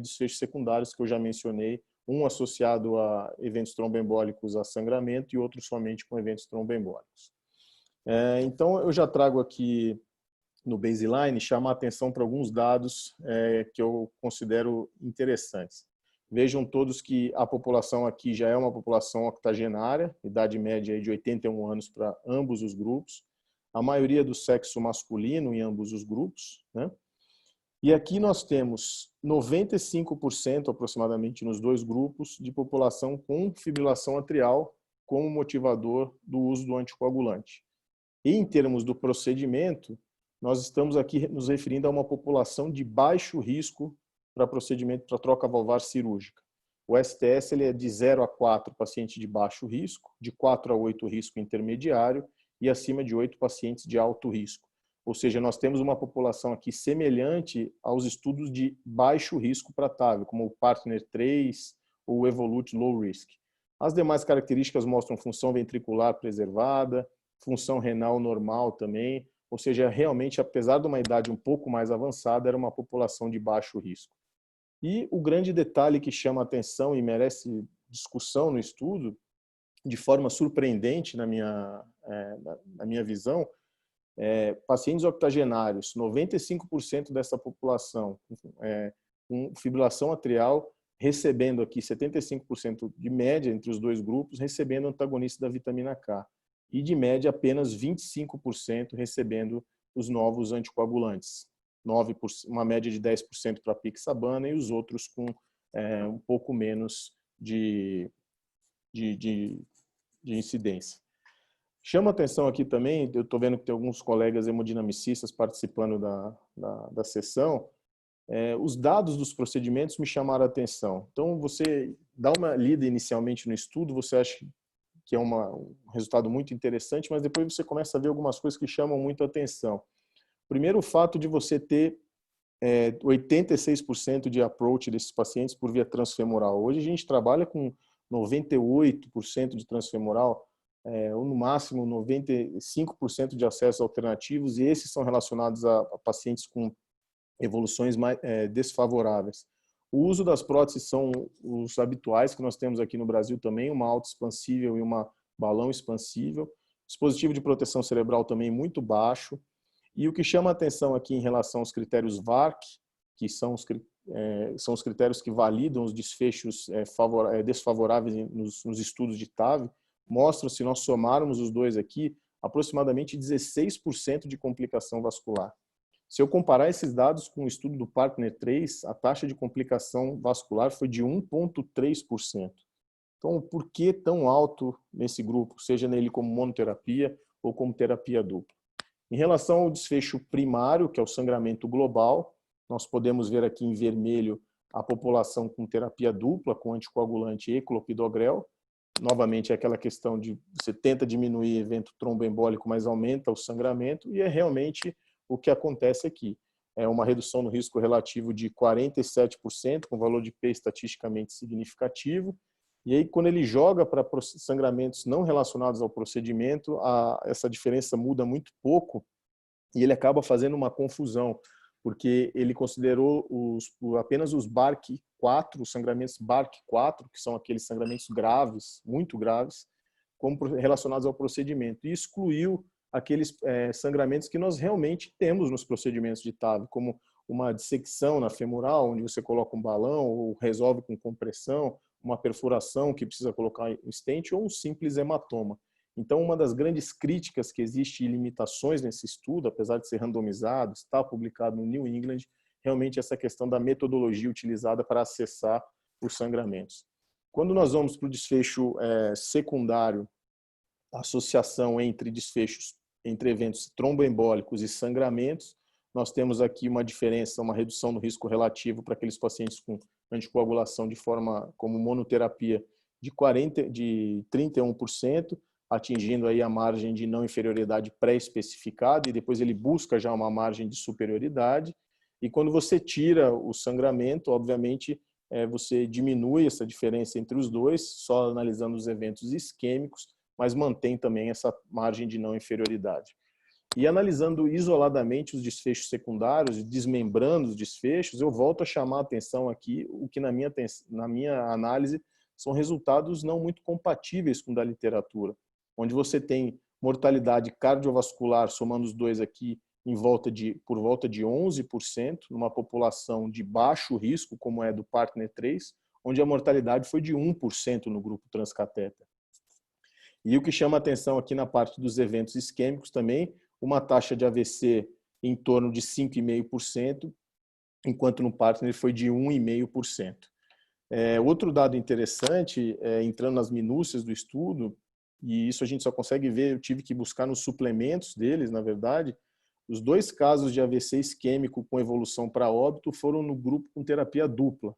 F: desfechos secundários que eu já mencionei, um associado a eventos tromboembólicos a sangramento e outro somente com eventos tromboembólicos. Então, eu já trago aqui no baseline, chamar a atenção para alguns dados que eu considero interessantes. Vejam todos que a população aqui já é uma população octogenária, idade média de 81 anos para ambos os grupos, a maioria do sexo masculino em ambos os grupos, né? E aqui nós temos 95% aproximadamente nos 2 grupos de população com fibrilação atrial como motivador do uso do anticoagulante. E em termos do procedimento, nós estamos aqui nos referindo a uma população de baixo risco para procedimento para troca valvar cirúrgica. O STS ele é de 0 a 4 pacientes de baixo risco, de 4 a 8 risco intermediário e acima de 8 pacientes de alto risco. Ou seja, nós temos uma população aqui semelhante aos estudos de baixo risco para TAV, como o PARTNER 3 ou Evolute Low Risk. As demais características mostram função ventricular preservada, função renal normal também, ou seja, realmente, apesar de uma idade um pouco mais avançada, era uma população de baixo risco. E o grande detalhe que chama a atenção e merece discussão no estudo, de forma surpreendente na minha visão, pacientes octogenários, 95% dessa população com fibrilação atrial, recebendo aqui 75% de média entre os dois grupos, recebendo antagonista da vitamina K. E de média apenas 25% recebendo os novos anticoagulantes. 9%, uma média de 10% para apixabana e os outros com um pouco menos de incidência. Chama atenção aqui também, eu estou vendo que tem alguns colegas hemodinamicistas participando da sessão, os dados dos procedimentos me chamaram a atenção. Então, você dá uma lida inicialmente no estudo, você acha que é um resultado muito interessante, mas depois você começa a ver algumas coisas que chamam muito a atenção. Primeiro, o fato de você ter 86% de approach desses pacientes por via transfemoral. Hoje a gente trabalha com 98% de transfemoral, ou no máximo 95% de acessos alternativos, e esses são relacionados a pacientes com evoluções mais desfavoráveis. O uso das próteses são os habituais que nós temos aqui no Brasil também, uma auto-expansível e uma balão expansível. Dispositivo de proteção cerebral também muito baixo. E o que chama a atenção aqui em relação aos critérios VARC, que são os critérios que validam os desfechos desfavoráveis nos estudos de TAV, mostram, se nós somarmos os dois aqui, aproximadamente 16% de complicação vascular. Se eu comparar esses dados com o estudo do Partner 3, a taxa de complicação vascular foi de 1,3%. Então, por que tão alto nesse grupo, seja nele como monoterapia ou como terapia dupla? Em relação ao desfecho primário, que é o sangramento global, nós podemos ver aqui em vermelho a população com terapia dupla, com anticoagulante e clopidogrel. Novamente, é aquela questão de você tenta diminuir evento tromboembólico, mas aumenta o sangramento, e é realmente o que acontece aqui. É uma redução no risco relativo de 47%, com valor de P estatisticamente significativo. E aí, quando ele joga para sangramentos não relacionados ao procedimento, essa diferença muda muito pouco e ele acaba fazendo uma confusão, porque ele considerou apenas os BARC4, os sangramentos BARC4, que são aqueles sangramentos graves, muito graves, como relacionados ao procedimento, e excluiu aqueles sangramentos que nós realmente temos nos procedimentos de TAV, como uma dissecção na femoral, onde você coloca um balão ou resolve com compressão, uma perfuração que precisa colocar um stent ou um simples hematoma. Então, uma das grandes críticas que existe e limitações nesse estudo, apesar de ser randomizado, está publicado no New England, realmente essa questão da metodologia utilizada para acessar os sangramentos. Quando nós vamos para o desfecho secundário, a associação entre desfechos, entre eventos tromboembólicos e sangramentos, nós temos aqui uma diferença, uma redução no risco relativo para aqueles pacientes com anticoagulação de forma como monoterapia de 31%, atingindo aí a margem de não inferioridade pré-especificada, e depois ele busca já uma margem de superioridade. E quando você tira o sangramento, obviamente, você diminui essa diferença entre os dois, só analisando os eventos isquêmicos, mas mantém também essa margem de não inferioridade. E analisando isoladamente os desfechos secundários, desmembrando os desfechos, eu volto a chamar a atenção aqui, o que na minha análise são resultados não muito compatíveis com o da literatura, onde você tem mortalidade cardiovascular, somando os dois aqui, por volta de 11%, numa população de baixo risco, como é do Partner 3, onde a mortalidade foi de 1% no grupo transcatéter. E o que chama a atenção aqui na parte dos eventos isquêmicos também, uma taxa de AVC em torno de 5,5%, enquanto no Partner foi de 1,5%. Outro dado interessante, entrando nas minúcias do estudo, e isso a gente só consegue ver, eu tive que buscar nos suplementos deles, na verdade, os 2 casos de AVC isquêmico com evolução para óbito foram no grupo com terapia dupla,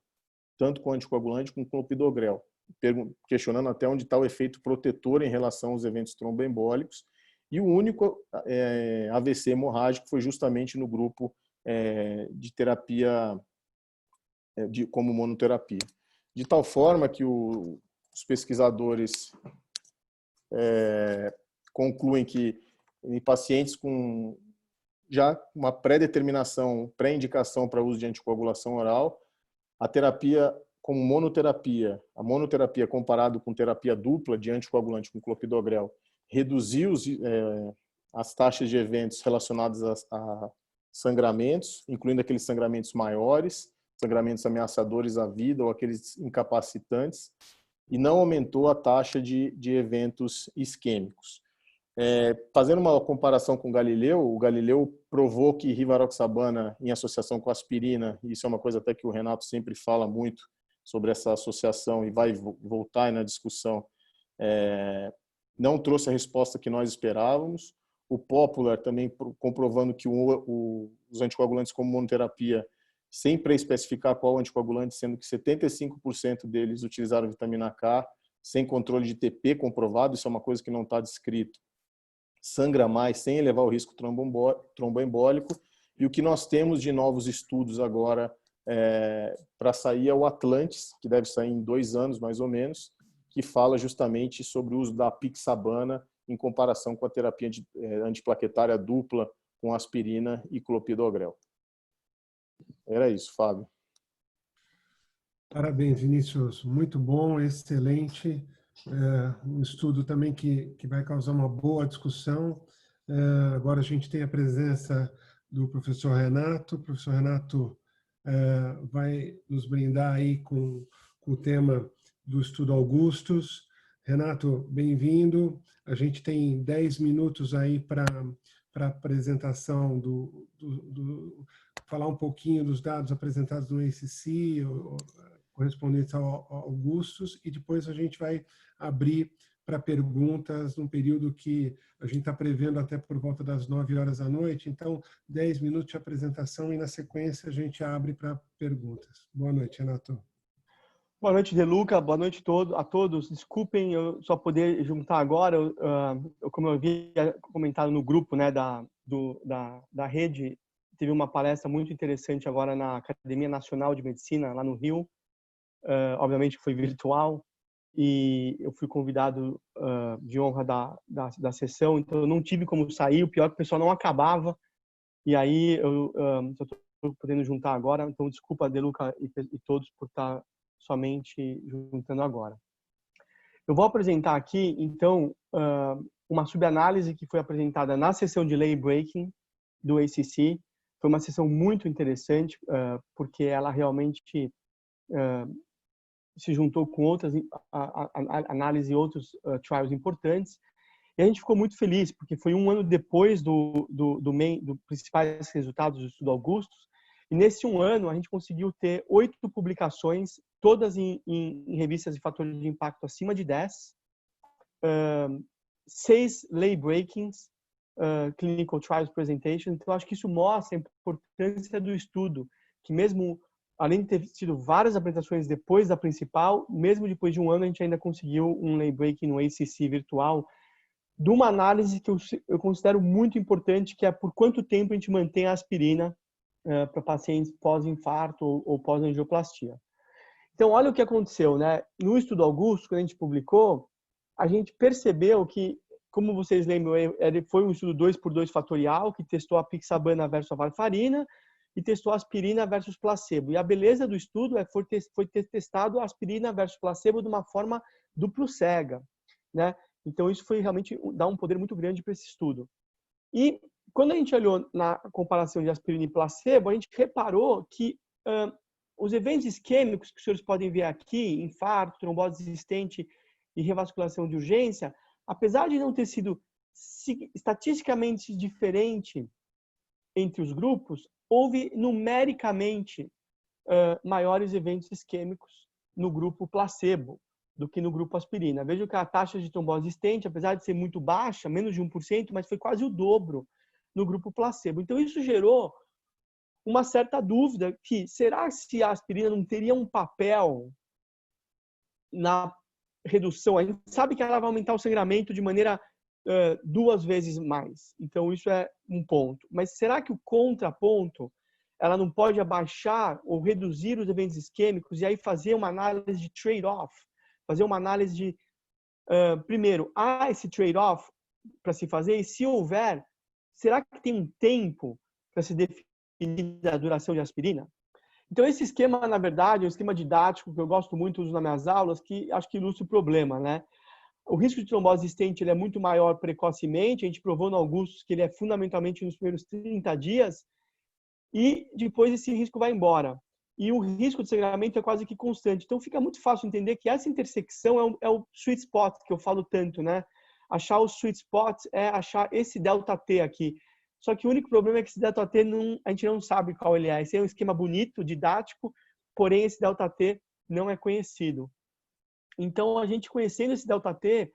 F: tanto com anticoagulante como com clopidogrel, questionando até onde está o efeito protetor em relação aos eventos tromboembólicos. E o único AVC hemorrágico foi justamente no grupo de terapia como monoterapia. de tal forma que os pesquisadores concluem que em pacientes com já uma pré-determinação, pré-indicação para uso de anticoagulação oral, a terapia como monoterapia, a monoterapia comparado com terapia dupla de anticoagulante com clopidogrel, reduziu as taxas de eventos relacionados a sangramentos, incluindo aqueles sangramentos maiores, sangramentos ameaçadores à vida ou aqueles incapacitantes, e não aumentou a taxa de eventos isquêmicos. Fazendo uma comparação com o Galileu provou que rivaroxabana em associação com aspirina, e isso é uma coisa até que o Renato sempre fala muito sobre essa associação e vai voltar na discussão, não trouxe a resposta que nós esperávamos. O Popular também comprovando que os anticoagulantes como monoterapia, sem pré-especificar qual anticoagulante, sendo que 75% deles utilizaram vitamina K, sem controle de TP comprovado, isso é uma coisa que não está descrito, sangra mais, sem elevar o risco tromboembólico. E o que nós temos de novos estudos agora para sair é o Atlantis, que deve sair em 2 anos, mais ou menos, que fala justamente sobre o uso da apixabana em comparação com a terapia antiplaquetária dupla com aspirina e clopidogrel. Era isso, Fábio.
B: Parabéns, Vinícius. Muito bom, excelente. Um estudo também que vai causar uma boa discussão. Agora a gente tem a presença do professor Renato. O professor Renato vai nos brindar aí com o tema do estudo Augustus. Renato, bem-vindo. A gente tem 10 minutos aí para a apresentação falar um pouquinho dos dados apresentados no ACC, correspondentes ao Augustus, e depois a gente vai abrir para perguntas num período que a gente está prevendo até por volta das 9 horas da noite. Então, 10 minutos de apresentação e, na sequência, a gente abre para perguntas. Boa noite, Renato.
G: Boa noite, De Luca. Boa noite a todos. Desculpem eu só poder juntar agora. Como eu havia comentado no grupo, né, da rede, teve uma palestra muito interessante agora na Academia Nacional de Medicina, lá no Rio. Obviamente foi virtual, e eu fui convidado de honra da sessão, então eu não tive como sair. O pior é que o pessoal não acabava, e aí eu só estou podendo juntar agora. Então, desculpa, De Luca e todos, por estar somente juntando agora. Eu vou apresentar aqui, então, uma subanálise que foi apresentada na sessão de Lay Breaking do ACC. Foi uma sessão muito interessante, porque ela realmente se juntou com outras análises e outros trials importantes. E a gente ficou muito feliz, porque foi um ano depois dos principais resultados do estudo Augustus. E nesse um ano, a gente conseguiu ter 8 publicações, todas em revistas de fatores de impacto acima de 10, 6 lay breakings, clinical trials presentation. Então, acho que isso mostra a importância do estudo, que mesmo, além de ter tido várias apresentações depois da principal, mesmo depois de um ano, a gente ainda conseguiu um lay breaking no ACC virtual, de uma análise que eu considero muito importante, que é por quanto tempo a gente mantém a aspirina para pacientes pós-infarto ou pós-angioplastia. Então, olha o que aconteceu, né? No estudo Augusto, quando a gente publicou, a gente percebeu que, como vocês lembram, foi um estudo 2x2 fatorial, que testou a apixabana versus a varfarina e testou a aspirina versus placebo. E a beleza do estudo foi ter testado a aspirina versus placebo de uma forma duplo cega, né? Então, isso foi realmente dar um poder muito grande para esse estudo. E quando a gente olhou na comparação de aspirina e placebo, a gente reparou que os eventos isquêmicos que os senhores podem ver aqui, infarto, trombose existente e revasculação de urgência, apesar de não ter sido estatisticamente diferente entre os grupos, houve numericamente maiores eventos isquêmicos no grupo placebo do que no grupo aspirina. Veja que a taxa de trombose existente, apesar de ser muito baixa, menos de 1%, mas foi quase o dobro no grupo placebo. Então, isso gerou uma certa dúvida que, será que a aspirina não teria um papel na redução? A gente sabe que ela vai aumentar o sangramento de maneira 2 vezes mais. Então, isso é um ponto. Mas será que o contraponto ela não pode abaixar ou reduzir os eventos isquêmicos e aí fazer uma análise de trade-off, fazer uma análise de, primeiro, há esse trade-off para se fazer? E se houver, será que tem um tempo para se definir a duração de aspirina? Então, esse esquema, na verdade, é um esquema didático que eu gosto muito, uso nas minhas aulas, que acho que ilustra o problema, né? O risco de trombose existente ele é muito maior precocemente, a gente provou no Augustus que ele é fundamentalmente nos primeiros 30 dias, e depois esse risco vai embora. E o risco de sangramento é quase que constante. Então, fica muito fácil entender que essa intersecção é o sweet spot que eu falo tanto, né? Achar o sweet spot é achar esse delta T aqui. Só que o único problema é que esse delta T a gente não sabe qual ele é. Esse é um esquema bonito, didático, porém esse delta T não é conhecido. Então, a gente conhecendo esse delta T,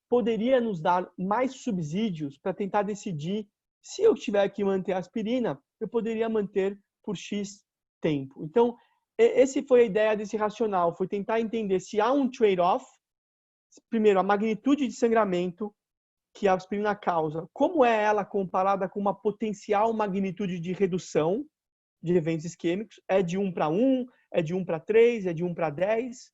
G: poderia nos dar mais subsídios para tentar decidir se eu tiver que manter a aspirina, eu poderia manter por X tempo. Então, essa foi a ideia desse racional, foi tentar entender se há um trade-off, primeiro, a magnitude de sangramento que a aspirina causa, como é ela comparada com uma potencial magnitude de redução de eventos isquêmicos, é de 1 para 1, é de 1 para 3, é de 1 para 10,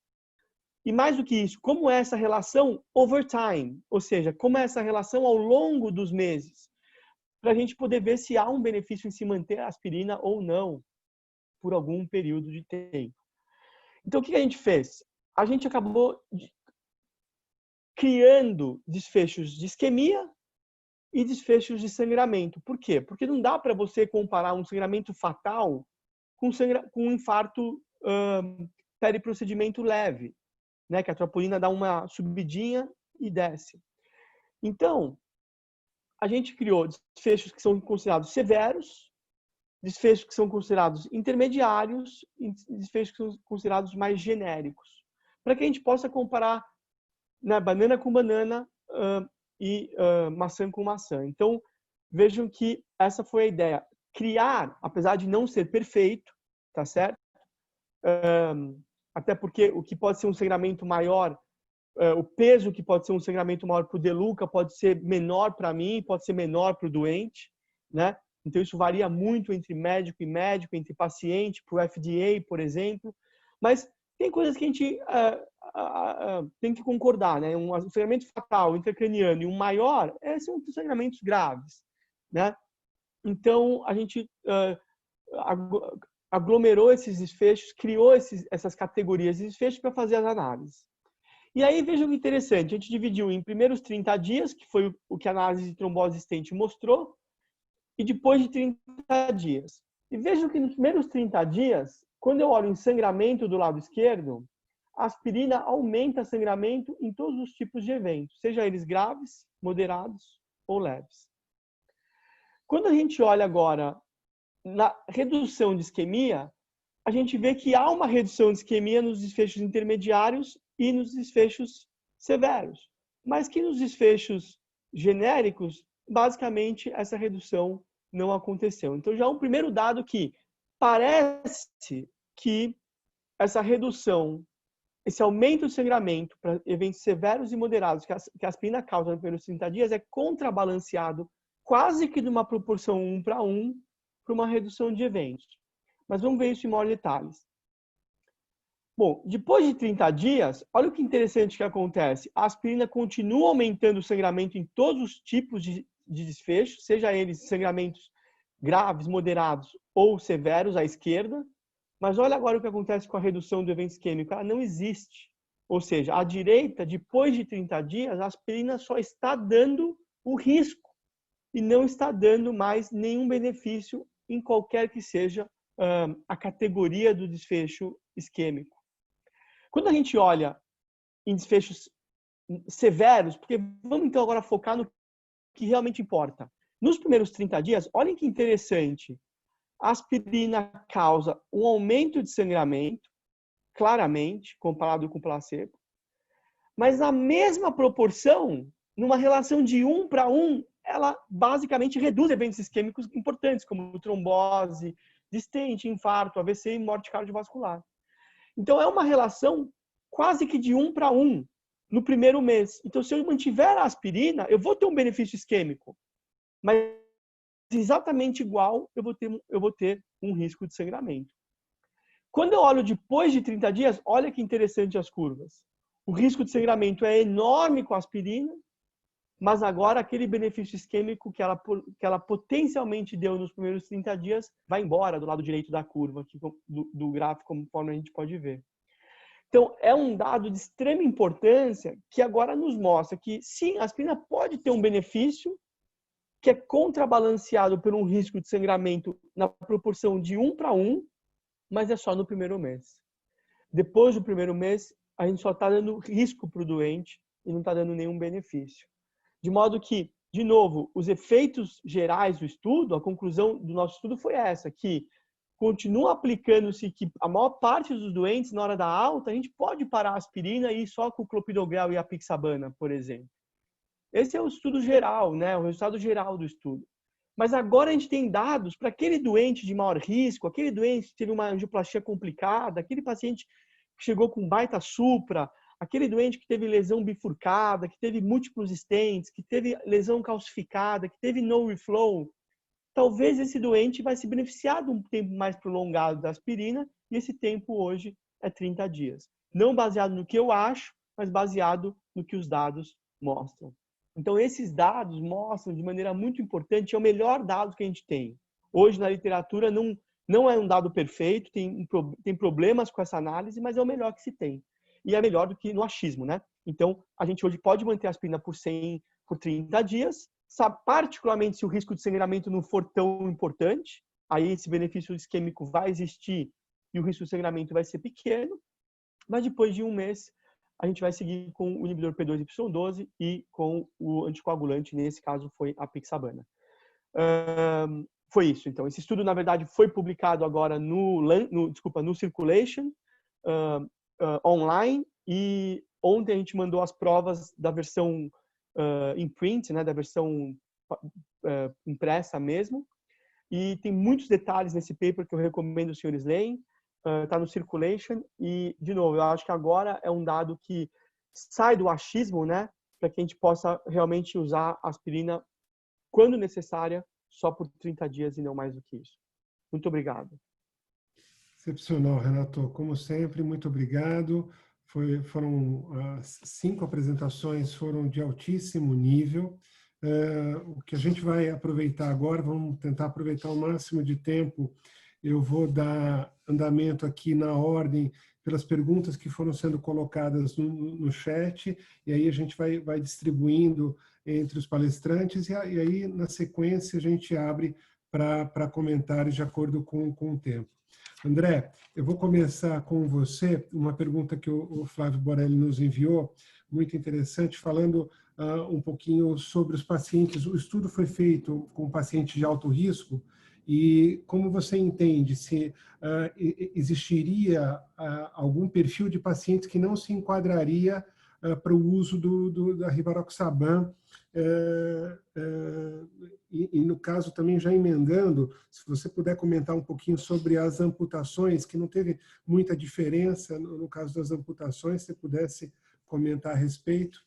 G: e mais do que isso, como é essa relação over time, ou seja, como é essa relação ao longo dos meses, para a gente poder ver se há um benefício em se manter a aspirina ou não, por algum período de tempo. Então, o que a gente fez? A gente acabou criando desfechos de isquemia e desfechos de sangramento. Por quê? Porque não dá para você comparar um sangramento fatal com um infarto periprocedimento leve, né? Que a troponina dá uma subidinha e desce. Então, a gente criou desfechos que são considerados severos, desfechos que são considerados intermediários e desfechos que são considerados mais genéricos, para que a gente possa comparar, né, banana com banana e maçã com maçã. Então, vejam que essa foi a ideia. Criar, apesar de não ser perfeito, tá certo? Até porque o que pode ser um sangramento maior, o peso que pode ser um sangramento maior para o Deluca pode ser menor para mim, pode ser menor para o doente, né? Então, isso varia muito entre médico e médico, entre paciente, para o FDA, por exemplo. Mas tem coisas que a gente tem que concordar, né? Um sangramento fatal, intracraniano e um maior, são sangramentos graves, né? Então, a gente aglomerou esses desfechos, criou essas categorias de desfechos para fazer as análises. E aí, vejam que interessante, a gente dividiu em primeiros 30 dias, que foi o que a análise de trombose existente mostrou, e depois de 30 dias. E vejam que nos primeiros 30 dias, quando eu olho em sangramento do lado esquerdo, a aspirina aumenta sangramento em todos os tipos de eventos, seja eles graves, moderados ou leves. Quando a gente olha agora na redução de isquemia, a gente vê que há uma redução de isquemia nos desfechos intermediários e nos desfechos severos, mas que nos desfechos genéricos, basicamente, essa redução não aconteceu. Então, já é um primeiro dado que parece que essa redução, esse aumento de sangramento para eventos severos e moderados que a aspirina causa nos primeiros 30 dias é contrabalanceado quase que numa proporção 1 para 1 para uma redução de eventos. Mas vamos ver isso em maiores detalhes. Bom, depois de 30 dias, olha o que interessante que acontece. A aspirina continua aumentando o sangramento em todos os tipos de desfecho, seja eles sangramentos graves, moderados ou severos à esquerda. Mas olha agora o que acontece com a redução do evento isquêmico. Ela não existe. Ou seja, à direita, depois de 30 dias, a aspirina só está dando o risco e não está dando mais nenhum benefício em qualquer que seja a categoria do desfecho isquêmico. Quando a gente olha em desfechos severos, porque vamos então agora focar no que realmente importa. Nos primeiros 30 dias, olhem que interessante, a aspirina causa um aumento de sangramento, claramente, comparado com o placebo, mas na mesma proporção, numa relação de 1 para 1, ela basicamente reduz eventos isquêmicos importantes, como trombose, de-stent, infarto, AVC e morte cardiovascular. Então, é uma relação quase que de 1 para 1 no primeiro mês. Então, se eu mantiver a aspirina, eu vou ter um benefício isquêmico. Mas exatamente igual, eu vou ter um risco de sangramento. Quando eu olho depois de 30 dias, olha que interessante as curvas. O risco de sangramento é enorme com a aspirina, mas agora aquele benefício isquêmico que ela potencialmente deu nos primeiros 30 dias vai embora do lado direito da curva, aqui do gráfico, conforme a gente pode ver. Então, é um dado de extrema importância que agora nos mostra que, sim, a aspirina pode ter um benefício que é contrabalanceado por um risco de sangramento na proporção de 1:1, mas é só no primeiro mês. Depois do primeiro mês, a gente só está dando risco para o doente e não está dando nenhum benefício. De modo que, de novo, os efeitos gerais do estudo, a conclusão do nosso estudo foi essa, que continua aplicando-se que a maior parte dos doentes, na hora da alta, a gente pode parar a aspirina e ir só com o clopidogrel e a apixabana, por exemplo. Esse é o estudo geral, né? O resultado geral do estudo. Mas agora a gente tem dados para aquele doente de maior risco, aquele doente que teve uma angioplastia complicada, aquele paciente que chegou com baita supra, aquele doente que teve lesão bifurcada, que teve múltiplos stents, que teve lesão calcificada, que teve no reflow. Talvez esse doente vai se beneficiar de um tempo mais prolongado da aspirina, e esse tempo hoje é 30 dias. Não baseado no que eu acho, mas baseado no que os dados mostram. Então, esses dados mostram de maneira muito importante, é o melhor dado que a gente tem. Hoje, na literatura, não é um dado perfeito, tem problemas com essa análise, mas é o melhor que se tem. E é melhor do que no achismo, né? Então, a gente hoje pode manter a aspirina por 30 dias, particularmente se o risco de sangramento não for tão importante, aí esse benefício isquêmico vai existir e o risco de sangramento vai ser pequeno, mas depois de um mês, a gente vai seguir com o inibidor P2Y12 e com o anticoagulante, nesse caso foi a apixabana. Foi isso, então. Esse estudo, na verdade, foi publicado agora no Circulation, online, e ontem a gente mandou as provas da versão em print, né, da versão impressa mesmo, e tem muitos detalhes nesse paper que eu recomendo os senhores leem, está no Circulation, e, de novo, eu acho que agora é um dado que sai do achismo, né, para que a gente possa realmente usar a aspirina quando necessária, só por 30 dias e não mais do que isso. Muito obrigado.
B: Excepcional, Renato. Como sempre, muito obrigado. Foram 5 apresentações, foram de altíssimo nível. O que a gente vai aproveitar agora, vamos tentar aproveitar o máximo de tempo. Eu vou dar andamento aqui na ordem pelas perguntas que foram sendo colocadas no chat, e aí a gente vai distribuindo entre os palestrantes, e aí, na sequência, a gente abre para comentários de acordo com o tempo. André, eu vou começar com você, uma pergunta que o Flávio Borelli nos enviou, muito interessante, falando um pouquinho sobre os pacientes. O estudo foi feito com pacientes de alto risco, e como você entende, se existiria algum perfil de pacientes que não se enquadraria para o uso da rivaroxaban, e no caso também já emendando, se você puder comentar um pouquinho sobre as amputações, que não teve muita diferença no caso das amputações, se pudesse comentar a respeito.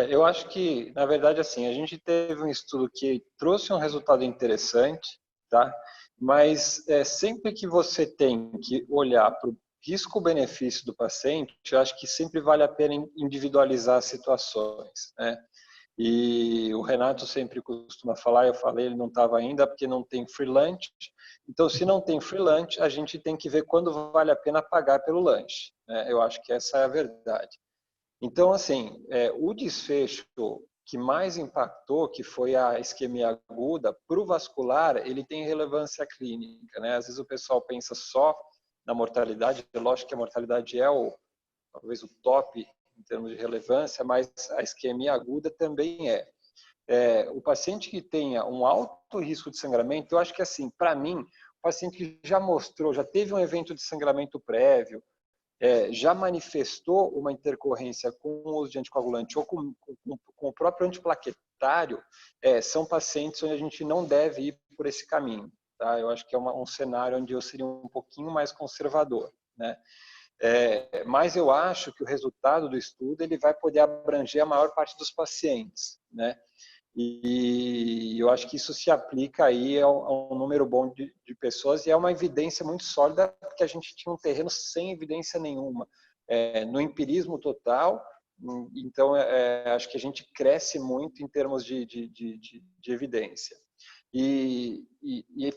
C: Eu acho que, na verdade, assim, a gente teve um estudo que trouxe um resultado interessante, tá? Mas sempre que você tem que olhar para o risco-benefício do paciente, eu acho que sempre vale a pena individualizar as situações, né? E o Renato sempre costuma falar, eu falei, ele não estava ainda, porque não tem free lunch. Então, se não tem free lunch, a gente tem que ver quando vale a pena pagar pelo lanche, né? Eu acho que essa é a verdade. Então, assim, o desfecho que mais impactou, que foi a isquemia aguda, para o vascular, ele tem relevância clínica, né? Às vezes o pessoal pensa só na mortalidade, lógico que a mortalidade é talvez o top em termos de relevância, mas a isquemia aguda também é. O paciente que tenha um alto risco de sangramento, eu acho que, assim, para mim, o paciente que já teve um evento de sangramento prévio, já manifestou uma intercorrência com o uso de anticoagulante ou com o próprio antiplaquetário, são pacientes onde a gente não deve ir por esse caminho. Tá? Eu acho que é um cenário onde eu seria um pouquinho mais conservador, né? Mas eu acho que o resultado do estudo ele vai poder abranger a maior parte dos pacientes, né? E eu acho que isso se aplica aí a um número bom de pessoas, e é uma evidência muito sólida, porque a gente tinha um terreno sem evidência nenhuma, no empirismo total. Então, acho que a gente cresce muito em termos de evidência. E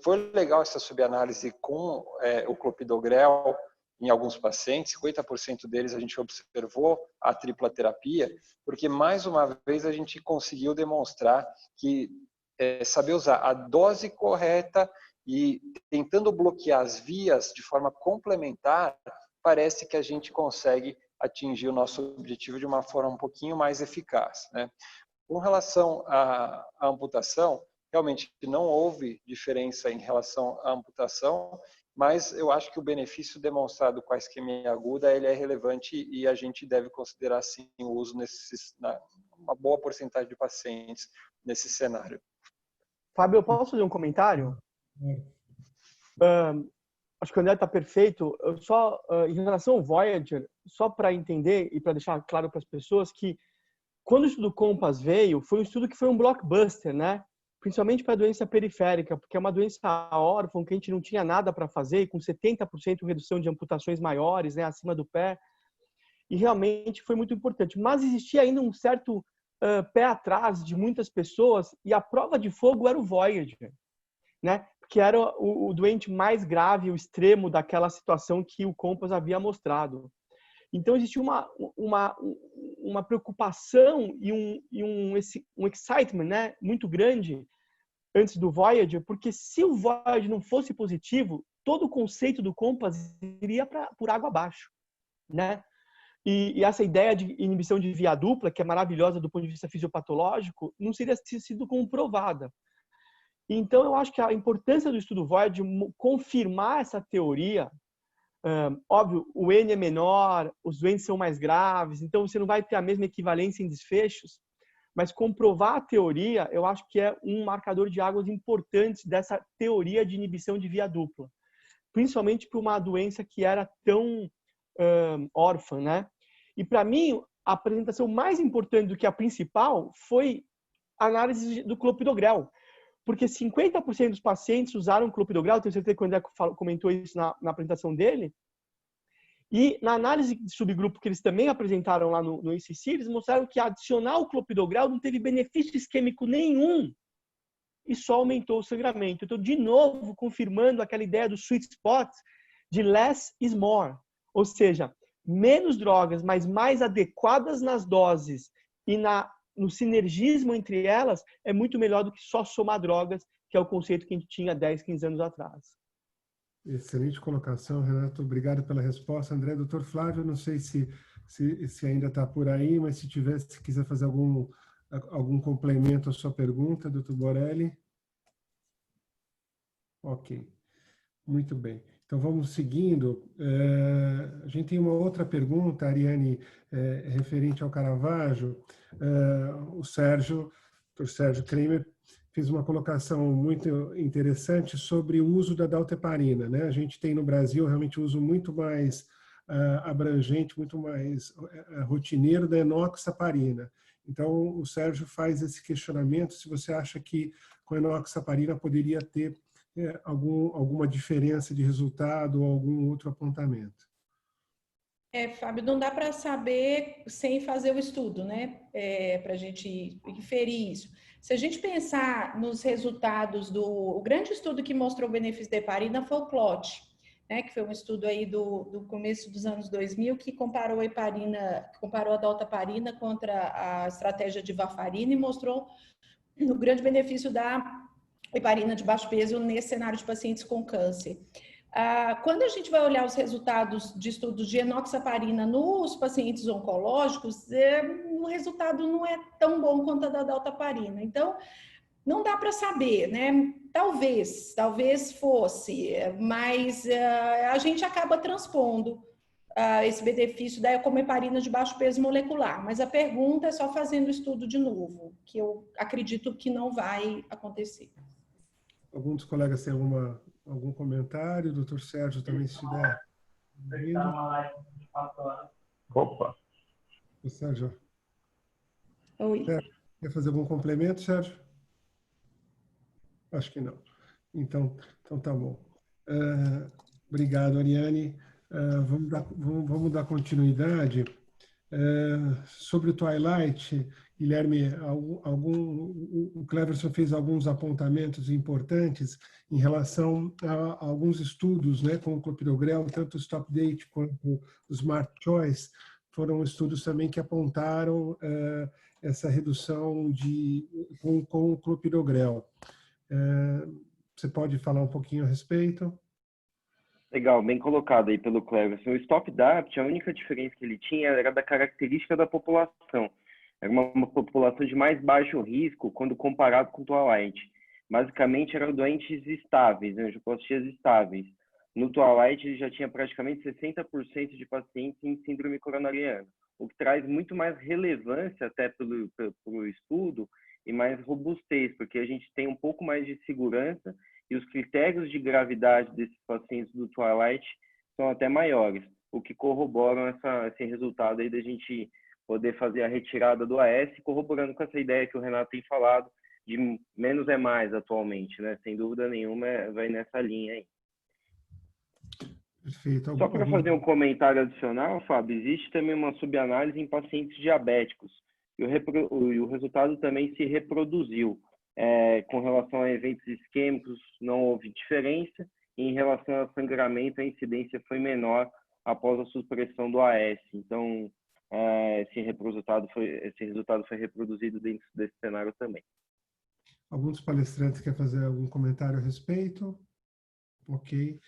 C: foi legal essa subanálise com o clopidogrel em alguns pacientes. 50% deles a gente observou a tripla terapia, porque mais uma vez a gente conseguiu demonstrar que saber usar a dose correta e tentando bloquear as vias de forma complementar, parece que a gente consegue atingir o nosso objetivo de uma forma um pouquinho mais eficaz, né? Com relação à amputação, realmente não houve diferença em relação à amputação, mas eu acho que o benefício demonstrado com a isquemia aguda ele é relevante e a gente deve considerar sim o uso uma boa porcentagem de pacientes nesse cenário.
G: Fábio, eu posso fazer um comentário? Acho que o André está perfeito. Eu só, em relação ao Voyager, só para entender e para deixar claro para as pessoas que quando o estudo COMPASS veio, foi um estudo que foi um blockbuster, né? Principalmente para a doença periférica, porque é uma doença órfã que a gente não tinha nada para fazer, e com 70% redução de amputações maiores, né, acima do pé. E realmente foi muito importante. Mas existia ainda um certo pé atrás de muitas pessoas, e a prova de fogo era o Voyager, né? Que era o doente mais grave, o extremo daquela situação que o COMPASS havia mostrado. Então, existia uma preocupação e um excitement, né, muito grande antes do Voyager, porque se o Voyager não fosse positivo, todo o conceito do COMPASS iria por água abaixo, né? E essa ideia de inibição de via dupla, que é maravilhosa do ponto de vista fisiopatológico, não teria sido comprovada. Então, eu acho que a importância do estudo Voyager de confirmar essa teoria. Óbvio, o N é menor, os doentes são mais graves, então você não vai ter a mesma equivalência em desfechos, mas comprovar a teoria, eu acho que é um marcador de águas importantes dessa teoria de inibição de via dupla, principalmente para uma doença que era tão órfã, né? E para mim, a apresentação mais importante do que a principal foi a análise do clopidogrel, porque 50% dos pacientes usaram clopidogrel, tenho certeza que o André comentou isso na apresentação dele, e na análise de subgrupo que eles também apresentaram lá no ICC, eles mostraram que adicionar o clopidogrel não teve benefício isquêmico nenhum e só aumentou o sangramento. Então, de novo, confirmando aquela ideia do sweet spot de less is more, ou seja, menos drogas, mas mais adequadas nas doses e no sinergismo entre elas é muito melhor do que só somar drogas, que é o conceito que a gente tinha 10, 15 anos atrás.
B: Excelente colocação, Renato. Obrigado pela resposta. André, doutor Flávio, não sei se ainda está por aí, mas se quiser fazer algum complemento à sua pergunta, doutor Borelli. Ok, muito bem. Então, vamos seguindo. A gente tem uma outra pergunta, Ariane, referente ao Caravaggio. O doutor Sérgio Kramer, fez uma colocação muito interessante sobre o uso da dalteparina, né? A gente tem no Brasil realmente o uso muito mais abrangente, muito mais rotineiro da enoxaparina. Então, o Sérgio faz esse questionamento se você acha que com a enoxaparina poderia ter alguma diferença de resultado ou algum outro apontamento.
D: Fábio, não dá para saber sem fazer o estudo, né? Para a gente inferir isso. Se a gente pensar nos resultados o grande estudo que mostrou o benefício da heparina foi o CLOT, né? Que foi um estudo aí do começo dos anos 2000 que comparou a dalteparina contra a estratégia de varfarina e mostrou o grande benefício da heparina de baixo peso nesse cenário de pacientes com câncer. Quando a gente vai olhar os resultados de estudos de enoxaparina nos pacientes oncológicos, o resultado não é tão bom quanto a da dalteparina. Então, não dá para saber, né? Talvez fosse, mas a gente acaba transpondo esse benefício da heparina de baixo peso molecular. Mas a pergunta é só fazendo o estudo de novo, que eu acredito que não vai acontecer.
B: Algum dos colegas tem algum comentário? O doutor Sérgio também, se tiver.
E: Opa!
B: O Sérgio.
D: Oi.
B: Quer fazer algum complemento, Sérgio? Acho que não. Então tá bom. Obrigado, Ariane. Vamos dar continuidade. Sobre o Twilight, Guilherme, o Cleverson fez alguns apontamentos importantes em relação a alguns estudos, né, com o clopidogrel, tanto o Stop Date quanto o Smart Choice, foram estudos também que apontaram essa redução com o clopidogrel. Você pode falar um pouquinho a respeito?
E: Legal, bem colocado aí pelo Cleverson. O Stop Date, a única diferença que ele tinha era da característica da população. Era uma população de mais baixo risco quando comparado com o Twilight. Basicamente, eram doentes estáveis, angioplastias estáveis. No Twilight, ele já tinha praticamente 60% de pacientes em síndrome coronariana, o que traz muito mais relevância até pelo estudo e mais robustez, porque a gente tem um pouco mais de segurança e os critérios de gravidade desses pacientes do Twilight são até maiores, o que corroboram esse resultado aí da gente poder fazer a retirada do AS, corroborando com essa ideia que o Renato tem falado de menos é mais atualmente, né? Sem dúvida nenhuma, vai nessa linha aí.
B: Perfeito.
E: Só para fazer um comentário adicional, Fábio, existe também uma subanálise em pacientes diabéticos e o resultado também se reproduziu. Com relação a eventos isquêmicos, não houve diferença. E em relação a sangramento, a incidência foi menor após a supressão do AS. Então, esse resultado foi reproduzido dentro desse cenário também.
B: Alguns palestrantes querem fazer algum comentário a respeito? Ok.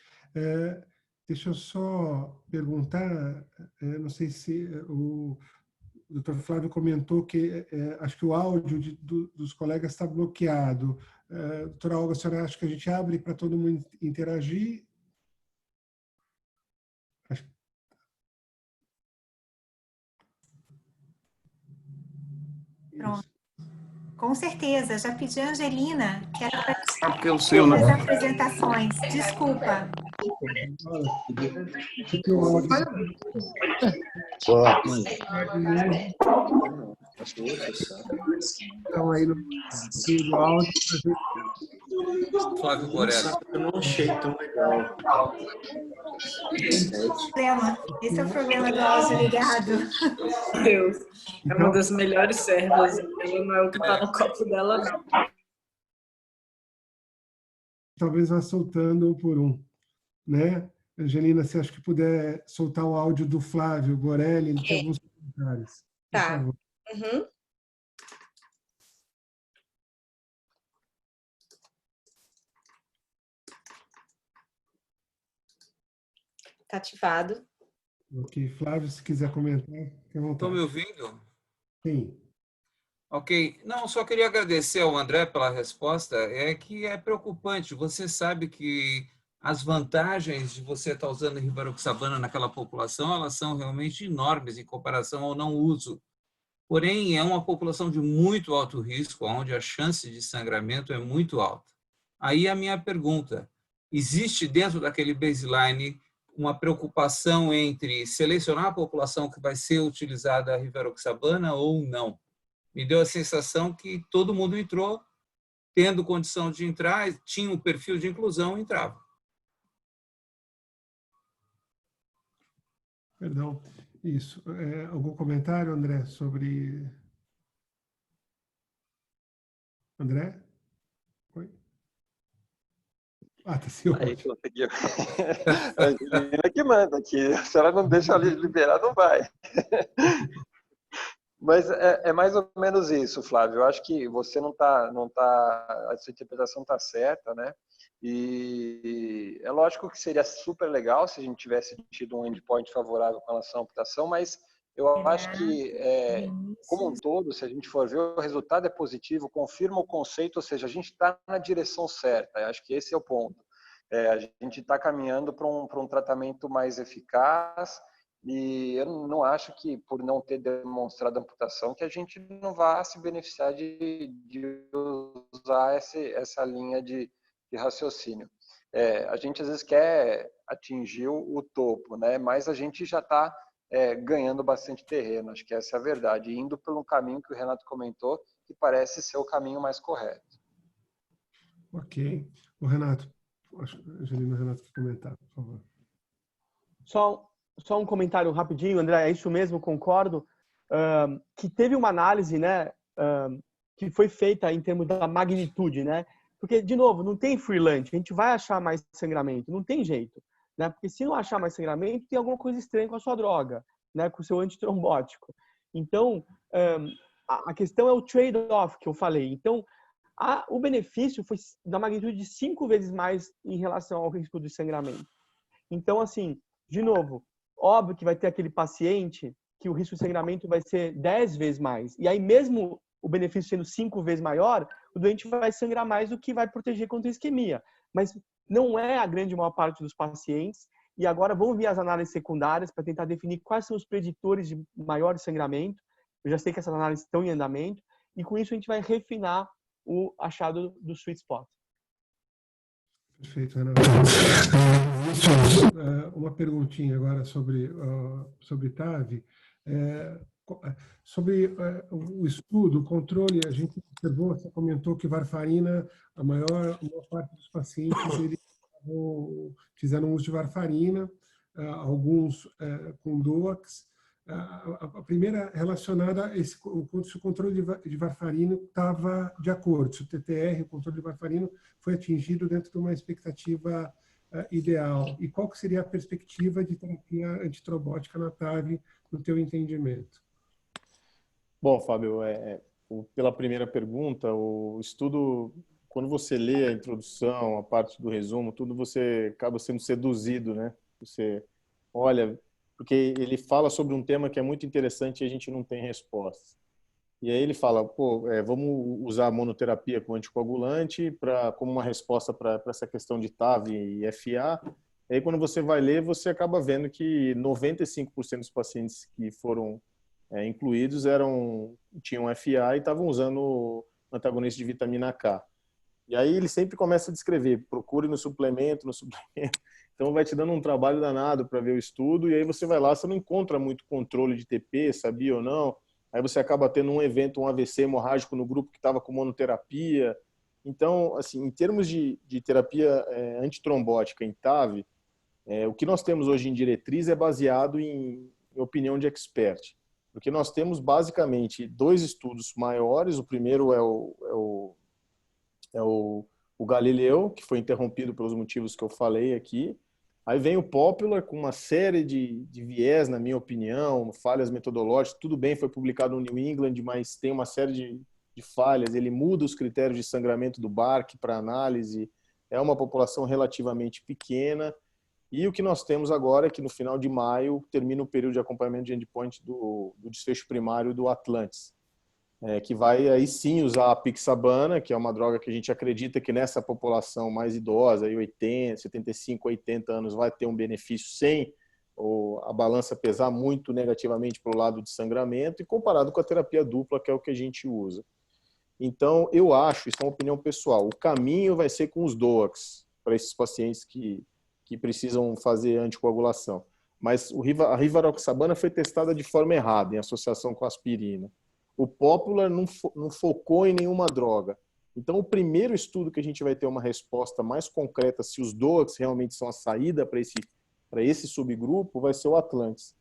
B: Deixa eu só perguntar, não sei se o Dr. Flávio comentou que acho que o áudio dos colegas está bloqueado. Doutora Olga, a senhora acha que a gente abre para todo mundo interagir?
A: Pronto. Com certeza, já pedi a Angelina, que era para
H: porque o seu, né?
A: as apresentações. Desculpa.
B: Então, aí no áudio,
H: Flávio Borella.
C: Eu não achei tão legal.
A: Esse é o problema do áudio ligado.
I: Deus, é uma das melhores servas. Ela não é o que está no copo dela, não.
B: Talvez vá soltando um por um, né? Angelina, se acha que puder soltar o áudio do Flávio Borelli, ele tem alguns comentários.
I: Tá. Uhum. Tá ativado.
B: Ok, Flávio, se quiser comentar, fique à vontade.
H: Estão me ouvindo?
B: Sim.
H: Ok. Não, só queria agradecer ao André pela resposta. É que é preocupante. Você sabe que as vantagens de você estar usando rivaroxabana naquela população, elas são realmente enormes em comparação ao não uso. Porém, é uma população de muito alto risco, onde a chance de sangramento é muito alta. Aí a minha pergunta, existe dentro daquele baseline uma preocupação entre selecionar a população que vai ser utilizada a rivaroxabana ou não? Me deu a sensação que todo mundo entrou, tendo condição de entrar, tinha um perfil de inclusão, entrava.
B: Perdão. Isso. Algum comentário, André, sobre... André? Oi? Ah, tá sim.
J: Aí conseguiu. A Angelina que manda aqui. Se ela não deixa ali liberar, não vai. Mas é mais ou menos isso, Flávio. Eu acho que você não tá, a sua interpretação está certa, né? E é lógico que seria super legal se a gente tivesse tido um endpoint favorável com relação à amputação, mas eu acho que, como um todo, se a gente for ver, o resultado é positivo, confirma o conceito, ou seja, a gente está na direção certa. Eu acho que esse é o ponto. A gente está caminhando para um tratamento mais eficaz. E eu não acho que, por não ter demonstrado amputação, que a gente não vá se beneficiar de usar essa linha de raciocínio. A gente, às vezes, quer atingir o topo, né? Mas a gente já está ganhando bastante terreno, acho que essa é a verdade. E indo pelo caminho que o Renato comentou, que parece ser o caminho mais correto.
B: Ok. O Renato, acho que a Angelina e o Renato quer comentar, por favor.
G: Só um comentário rapidinho, André, é isso mesmo, concordo, que teve uma análise, né, que foi feita em termos da magnitude, né, porque, de novo, não tem free lunch, a gente vai achar mais sangramento, não tem jeito, né, porque se não achar mais sangramento, tem alguma coisa estranha com a sua droga, né, com o seu antitrombótico. Então, a questão é o trade-off que eu falei. Então, o benefício foi da magnitude de 5 vezes mais em relação ao risco de sangramento. Então, assim, de novo, óbvio que vai ter aquele paciente que o risco de sangramento vai ser 10 vezes mais. E aí, mesmo o benefício sendo 5 vezes maior, o doente vai sangrar mais do que vai proteger contra a isquemia. Mas não é a grande maior parte dos pacientes. E agora vamos ver as análises secundárias para tentar definir quais são os preditores de maior sangramento. Eu já sei que essas análises estão em andamento. E com isso a gente vai refinar o achado do sweet spot.
B: Perfeito, Renato. Uma perguntinha agora sobre TAV. Sobre o estudo, o controle, a gente observou, você comentou que varfarina, a maior parte dos pacientes eles fizeram uso de varfarina, alguns com DOACs. A primeira relacionada a se o controle de varfarina estava de acordo, se o TTR, o controle de varfarina, foi atingido dentro de uma expectativa ideal. E qual que seria a perspectiva de terapia antitrombótica na TAV, no teu entendimento?
F: Bom, Fábio, pela primeira pergunta, o estudo, quando você lê a introdução, a parte do resumo, tudo, você acaba sendo seduzido, né? Você olha, porque ele fala sobre um tema que é muito interessante e a gente não tem resposta. E aí ele fala, vamos usar a monoterapia com anticoagulante como uma resposta para essa questão de TAV e FA. E aí quando você vai ler, você acaba vendo que 95% dos pacientes que foram incluídos tinham FA e estavam usando antagonista de vitamina K. E aí ele sempre começa a descrever, procure no suplemento. Então vai te dando um trabalho danado para ver o estudo, e aí você vai lá, você não encontra muito controle de TP, sabia ou não. Aí você acaba tendo um evento, um AVC hemorrágico no grupo que estava com monoterapia. Então, assim, em termos de terapia antitrombótica em TAV, o que nós temos hoje em diretriz é baseado em opinião de expert. Porque nós temos basicamente 2 estudos maiores. O primeiro é o Galileu, que foi interrompido pelos motivos que eu falei aqui. Aí vem o Popular, com uma série de viés, na minha opinião, falhas metodológicas. Tudo bem, foi publicado no New England, mas tem uma série de falhas. Ele muda os critérios de sangramento do BARC para análise. É uma população relativamente pequena. E o que nós temos agora é que no final de maio termina o período de acompanhamento de endpoint do desfecho primário do Atlantis. Que vai aí sim usar a pixabana, que é uma droga que a gente acredita que nessa população mais idosa, aí 75, 80 anos, vai ter um benefício sem a balança pesar muito negativamente para o lado de sangramento, e comparado com a terapia dupla, que é o que a gente usa. Então, eu acho, isso é uma opinião pessoal, o caminho vai ser com os DOACs, para esses pacientes que precisam fazer anticoagulação. Mas a rivaroxabana foi testada de forma errada, em associação com a aspirina. O Popular não focou em nenhuma droga. Então, o primeiro estudo que a gente vai ter uma resposta mais concreta se os DOACs realmente são a saída para esse subgrupo vai ser o Atlantis.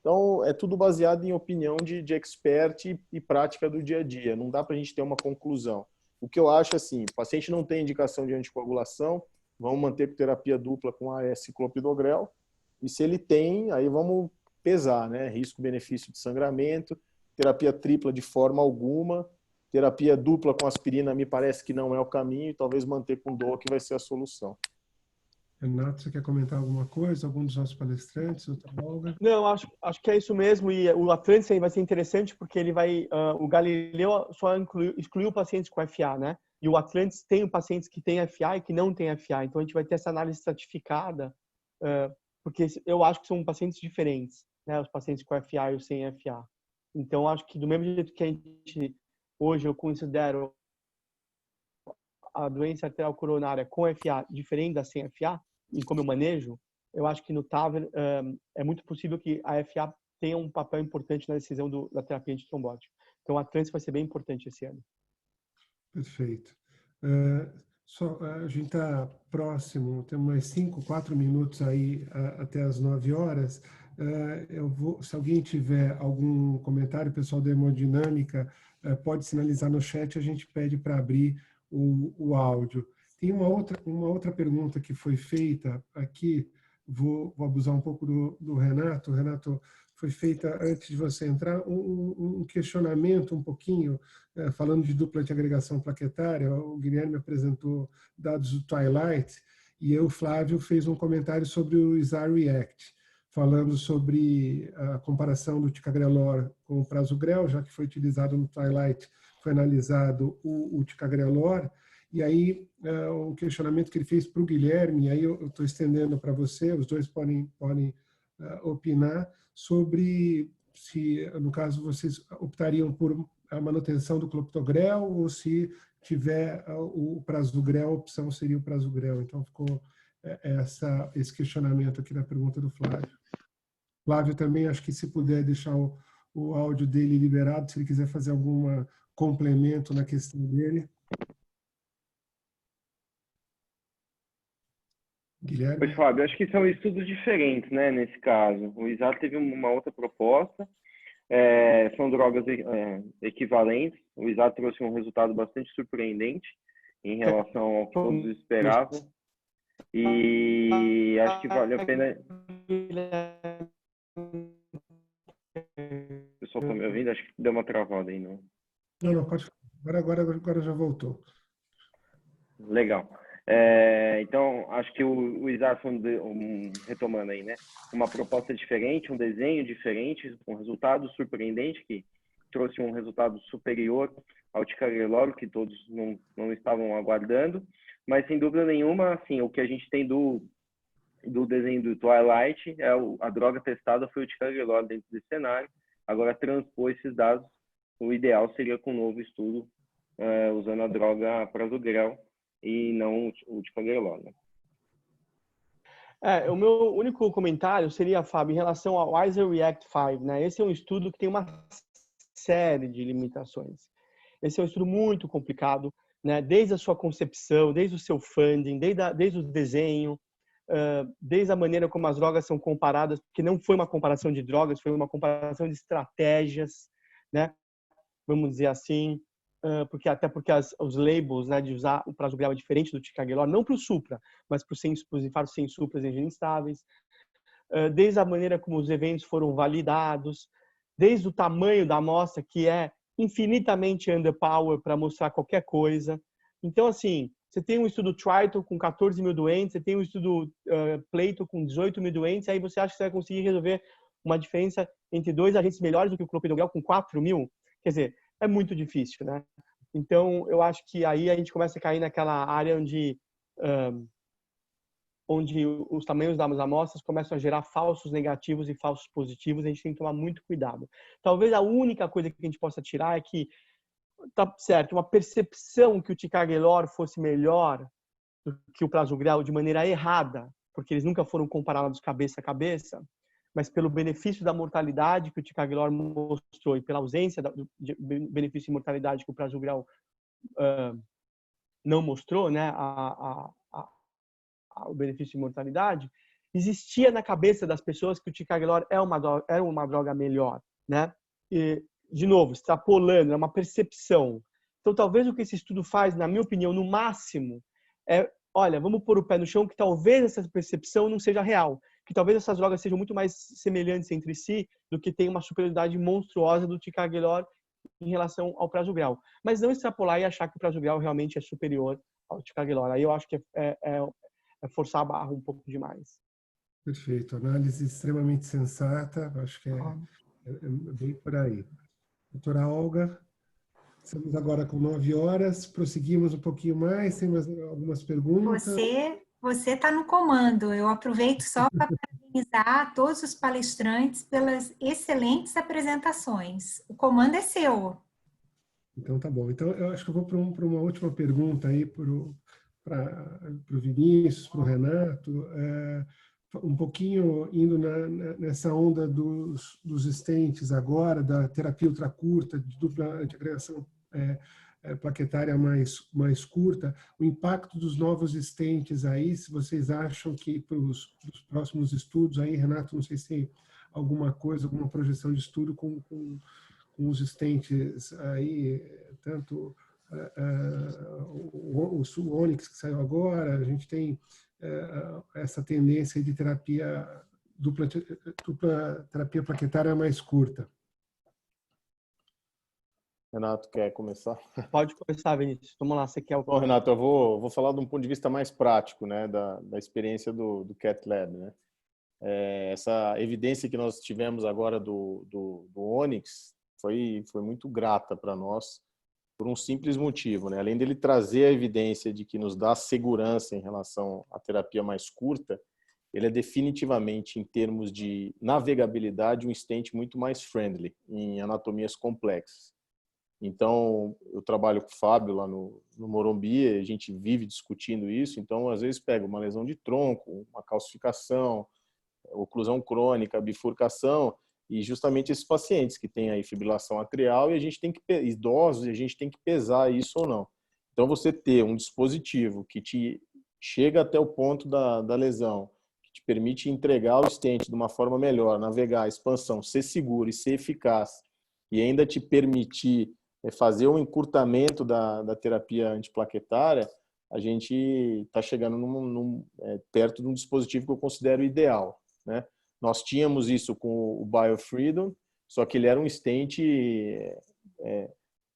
F: Então, é tudo baseado em opinião de expert e prática do dia a dia. Não dá para a gente ter uma conclusão. O que eu acho assim, o paciente não tem indicação de anticoagulação, vamos manter com terapia dupla com AS clopidogrel. E se ele tem, aí vamos pesar, né? Risco-benefício de sangramento. Terapia tripla de forma alguma, terapia dupla com aspirina me parece que não é o caminho, e talvez manter com DOAC vai ser a solução.
B: Renato, você quer comentar alguma coisa? Algum dos nossos palestrantes, doutor Olga?
G: Não, acho que é isso mesmo, e o Atlantis vai ser interessante porque ele vai, o Galileu só excluiu pacientes com FA, né? E o Atlantis tem pacientes que têm FA e que não têm FA, então a gente vai ter essa análise estratificada, porque eu acho que são pacientes diferentes, né? Os pacientes com FA e os sem FA. Então, acho que do mesmo jeito que a gente, hoje eu considero a doença arterial coronária com FA diferente da sem FA, em como eu manejo, eu acho que no TAV é muito possível que a FA tenha um papel importante na decisão da terapia antitrombótica. Então, a trans vai ser bem importante esse ano.
B: Perfeito. A gente está próximo, temos mais 5, 4 minutos aí até as 9 horas. Se alguém tiver algum comentário, o pessoal da Hemodinâmica pode sinalizar no chat, a gente pede para abrir o áudio. Tem uma outra pergunta que foi feita aqui, vou abusar um pouco do Renato. Renato, foi feita, antes de você entrar, um questionamento um pouquinho, falando de dupla de agregação plaquetária. O Guilherme apresentou dados do Twilight e o Flávio fez um comentário sobre o ISAR-REACT, falando sobre a comparação do ticagrelor com o prasugrel, já que foi utilizado no Twilight, foi analisado o ticagrelor. E aí, um questionamento que ele fez para o Guilherme, e aí eu estou estendendo para você, os dois podem opinar, sobre se, no caso, vocês optariam por a manutenção do clopidogrel ou se tiver o prasugrel, a opção seria o prasugrel. Então, ficou esse questionamento aqui na pergunta do Flávio. Flávio também, acho que se puder deixar o áudio dele liberado, se ele quiser fazer algum complemento na questão dele. Guilherme?
E: Pois, Fábio, acho que são estudos diferentes, né, nesse caso. O ISAR teve uma outra proposta, são drogas equivalentes. O ISAR trouxe um resultado bastante surpreendente em relação ao que todos esperavam. E acho que vale a pena... O pessoal está me ouvindo? Acho que deu uma travada aí, não?
B: Não, pode falar. Agora já voltou.
E: Legal. Então, acho que o ISAR foi, retomando aí, né? Uma proposta diferente, um desenho diferente, um resultado surpreendente, que trouxe um resultado superior ao ticagrelor, que todos não estavam aguardando. Mas, sem dúvida nenhuma, assim, o que a gente tem do desenho do Twilight, a droga testada foi o ticagrelor dentro desse cenário. Agora, transpor esses dados, o ideal seria com um novo estudo, usando a droga prasugrel, e não o ticagrelor, né?
G: O meu único comentário seria, Fábio, em relação ao ISAR-REACT-5, né? Esse é um estudo que tem uma série de limitações. Esse é um estudo muito complicado, né? Desde a sua concepção, desde o seu funding, desde o desenho, desde a maneira como as drogas são comparadas, porque não foi uma comparação de drogas, foi uma comparação de estratégias, né? Vamos dizer assim. Porque os labels, né, de usar o prasugrel é diferente do ticagrelor, não para o supra, mas para os infartos sem supras em genes instáveis, desde a maneira como os eventos foram validados, desde o tamanho da amostra, que é infinitamente underpower para mostrar qualquer coisa. Então, assim, você tem um estudo Triton com 14 mil doentes, você tem um estudo Plato com 18 mil doentes, aí você acha que você vai conseguir resolver uma diferença entre dois agentes melhores do que o clopidogrel com 4 mil? Quer dizer, é muito difícil, né? Então, eu acho que aí a gente começa a cair naquela área onde os tamanhos das amostras começam a gerar falsos negativos e falsos positivos, a gente tem que tomar muito cuidado. Talvez a única coisa que a gente possa tirar é que, tá certo, uma percepção que o ticagrelor fosse melhor do que o prasugrel de maneira errada, porque eles nunca foram comparados cabeça a cabeça, mas pelo benefício da mortalidade que o ticagrelor mostrou e pela ausência do benefício de mortalidade que o prasugrel não mostrou, né, o benefício de mortalidade, existia na cabeça das pessoas que o ticagrelor era uma droga melhor, né? E, de novo, extrapolando, é uma percepção. Então, talvez o que esse estudo faz, na minha opinião, no máximo, olha, vamos pôr o pé no chão que talvez essa percepção não seja real, que talvez essas drogas sejam muito mais semelhantes entre si do que tem uma superioridade monstruosa do ticagrelor em relação ao prasugrel. Mas não extrapolar e achar que o prasugrel realmente é superior ao ticagrelor. Aí eu acho que é forçar a barra um pouco demais.
B: Perfeito. Análise extremamente sensata. Acho que é bem por aí. Doutora Olga, estamos agora com 9 horas. Prosseguimos um pouquinho mais. Tem mais algumas perguntas?
A: Você está no comando. Eu aproveito só para parabenizar todos os palestrantes pelas excelentes apresentações. O comando é seu.
B: Então, tá bom. Então, eu acho que eu vou para uma última pergunta aí para o Vinícius, para o Renato. um pouquinho indo nessa onda dos stents agora, da terapia ultracurta, de dupla antiagregação plaquetária mais curta, o impacto dos novos stents aí, se vocês acham que para os próximos estudos aí, Renato, não sei se tem alguma coisa, alguma projeção de estudo com os stents aí, tanto o Onyx que saiu agora, a gente tem essa tendência de dupla terapia plaquetária mais curta.
F: Renato, quer começar?
G: Pode começar, Vinícius. Vamos lá, você quer o...
F: Bom, Renato, eu vou falar de um ponto de vista mais prático, né, da experiência do Cath Lab, né? Essa evidência que nós tivemos agora do Onyx foi muito grata para nós, por um simples motivo, né? Além dele trazer a evidência de que nos dá segurança em relação à terapia mais curta, ele é definitivamente, em termos de navegabilidade, um stent muito mais friendly em anatomias complexas. Então, eu trabalho com o Fábio lá no Morumbi, a gente vive discutindo isso, então às vezes pega uma lesão de tronco, uma calcificação, oclusão crônica, bifurcação, e justamente esses pacientes que têm aí fibrilação atrial, e a gente tem que, idosos, e a gente tem que pesar isso ou não. Então, você ter um dispositivo que te chega até o ponto da lesão, que te permite entregar o stent de uma forma melhor, navegar, a expansão, ser seguro e ser eficaz, e ainda te permitir fazer um encurtamento da terapia antiplaquetária, a gente está chegando perto de um dispositivo que eu considero ideal, né? Nós tínhamos isso com o BioFreedom, só que ele era um stent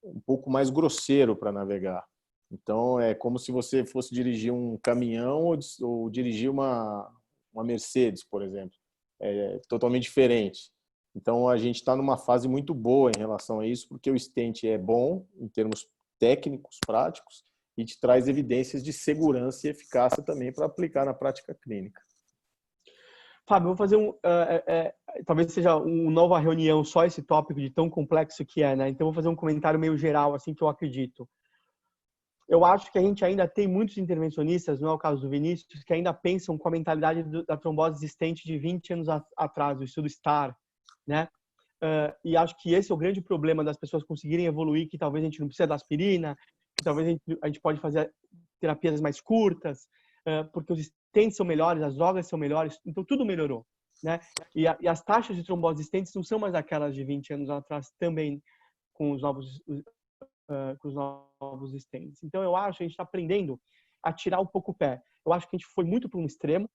F: um pouco mais grosseiro para navegar. Então, é como se você fosse dirigir um caminhão ou dirigir uma Mercedes, por exemplo. É totalmente diferente. Então, a gente está numa fase muito boa em relação a isso, porque o stent é bom em termos técnicos, práticos, e te traz evidências de segurança e eficácia também para aplicar na prática clínica.
G: Fábio, vou fazer talvez seja uma nova reunião só esse tópico de tão complexo que é, né? Então, vou fazer um comentário meio geral, assim, que eu acredito. Eu acho que a gente ainda tem muitos intervencionistas, não é o caso do Vinícius, que ainda pensam com a mentalidade da trombose existente de 20 anos atrás, o estudo STAR, né? E acho que esse é o grande problema das pessoas conseguirem evoluir, que talvez a gente não precisa da aspirina, que talvez a gente pode fazer terapias mais curtas, porque os stents são melhores, as drogas são melhores, então tudo melhorou, né? E as taxas de trombose stents não são mais aquelas de 20 anos atrás também com os novos stents. Então eu acho que a gente está aprendendo a tirar um pouco o pé. Eu acho que a gente foi muito para um extremo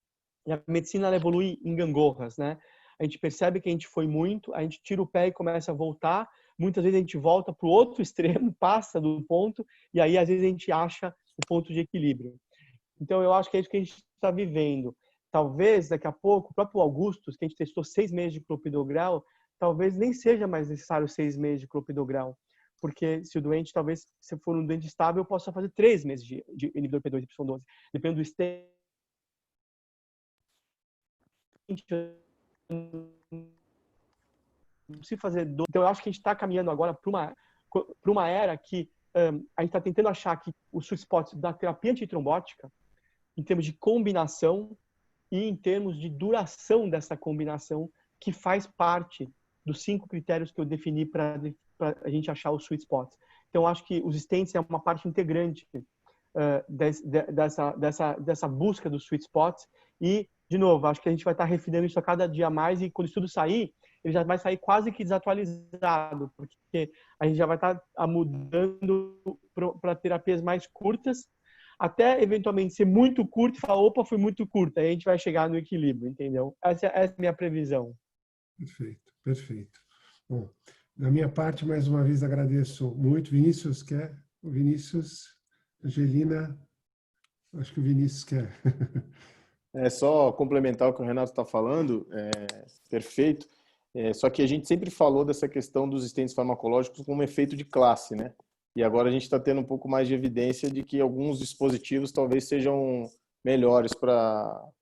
G: e a medicina ela evolui em gangorras, né? A gente percebe que a gente foi muito, a gente tira o pé e começa a voltar. Muitas vezes a gente volta para o outro extremo, passa do ponto, e aí às vezes a gente acha o ponto de equilíbrio. Então eu acho que é isso que a gente está vivendo. Talvez daqui a pouco, o próprio Augustus, que a gente testou 6 meses de clopidogrel, talvez nem seja mais necessário 6 meses de clopidogrel. Porque se o doente, talvez, se for um doente estável, eu possa fazer 3 meses de inibidor P2Y12. Dependendo do stent, se fazer. Então, eu acho que a gente está caminhando agora para uma era que a gente está tentando achar que o sweet spot da terapia antitrombótica, em termos de combinação e em termos de duração dessa combinação, que faz parte dos 5 critérios que eu defini para a gente achar o sweet spot. Então, eu acho que os stents é uma parte integrante dessa busca dos sweet spots. E, de novo, acho que a gente vai estar refinando isso a cada dia mais, e quando o estudo sair, ele já vai sair quase que desatualizado, porque a gente já vai estar mudando para terapias mais curtas, até eventualmente ser muito curto e falar, opa, foi muito curto. Aí a gente vai chegar no equilíbrio, entendeu? Essa é a minha previsão.
B: Perfeito, perfeito. Bom, da minha parte, mais uma vez, agradeço muito. Vinícius quer? O Vinícius, Angelina, acho que o Vinícius quer.
F: É só complementar o que o Renato está falando, perfeito. Só que a gente sempre falou dessa questão dos stents farmacológicos como efeito de classe, né? E agora a gente está tendo um pouco mais de evidência de que alguns dispositivos talvez sejam melhores para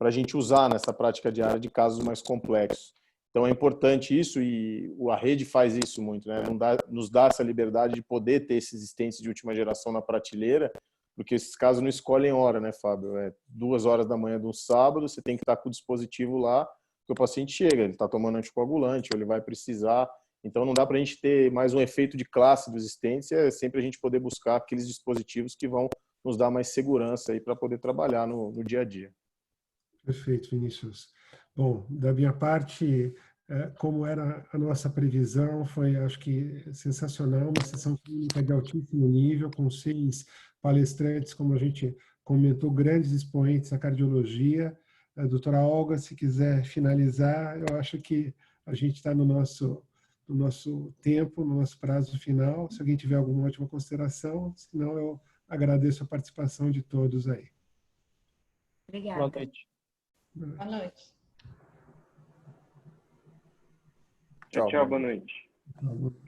F: a gente usar nessa prática diária de casos mais complexos. Então é importante isso, e a rede faz isso muito, né? Nos dá essa liberdade de poder ter esses stents de última geração na prateleira, porque esses casos não escolhem hora, né, Fábio? É 2 horas da manhã de um sábado, você tem que estar com o dispositivo lá, porque o paciente chega, ele está tomando anticoagulante, ou ele vai precisar. Então, não dá para a gente ter mais um efeito de classe dos stents, é sempre a gente poder buscar aqueles dispositivos que vão nos dar mais segurança aí para poder trabalhar no dia a dia.
B: Perfeito, Vinícius. Bom, da minha parte, como era a nossa previsão, foi, acho que, sensacional, uma sessão clínica de altíssimo nível, com 6 palestrantes, como a gente comentou, grandes expoentes da cardiologia. A doutora Olga, se quiser finalizar, eu acho que a gente está no nosso tempo, no nosso prazo final. Se alguém tiver alguma última consideração, senão eu agradeço a participação de todos aí.
A: Obrigada.
G: Boa noite.
D: Boa noite.
E: Tchau, boa noite.
B: Tá bom.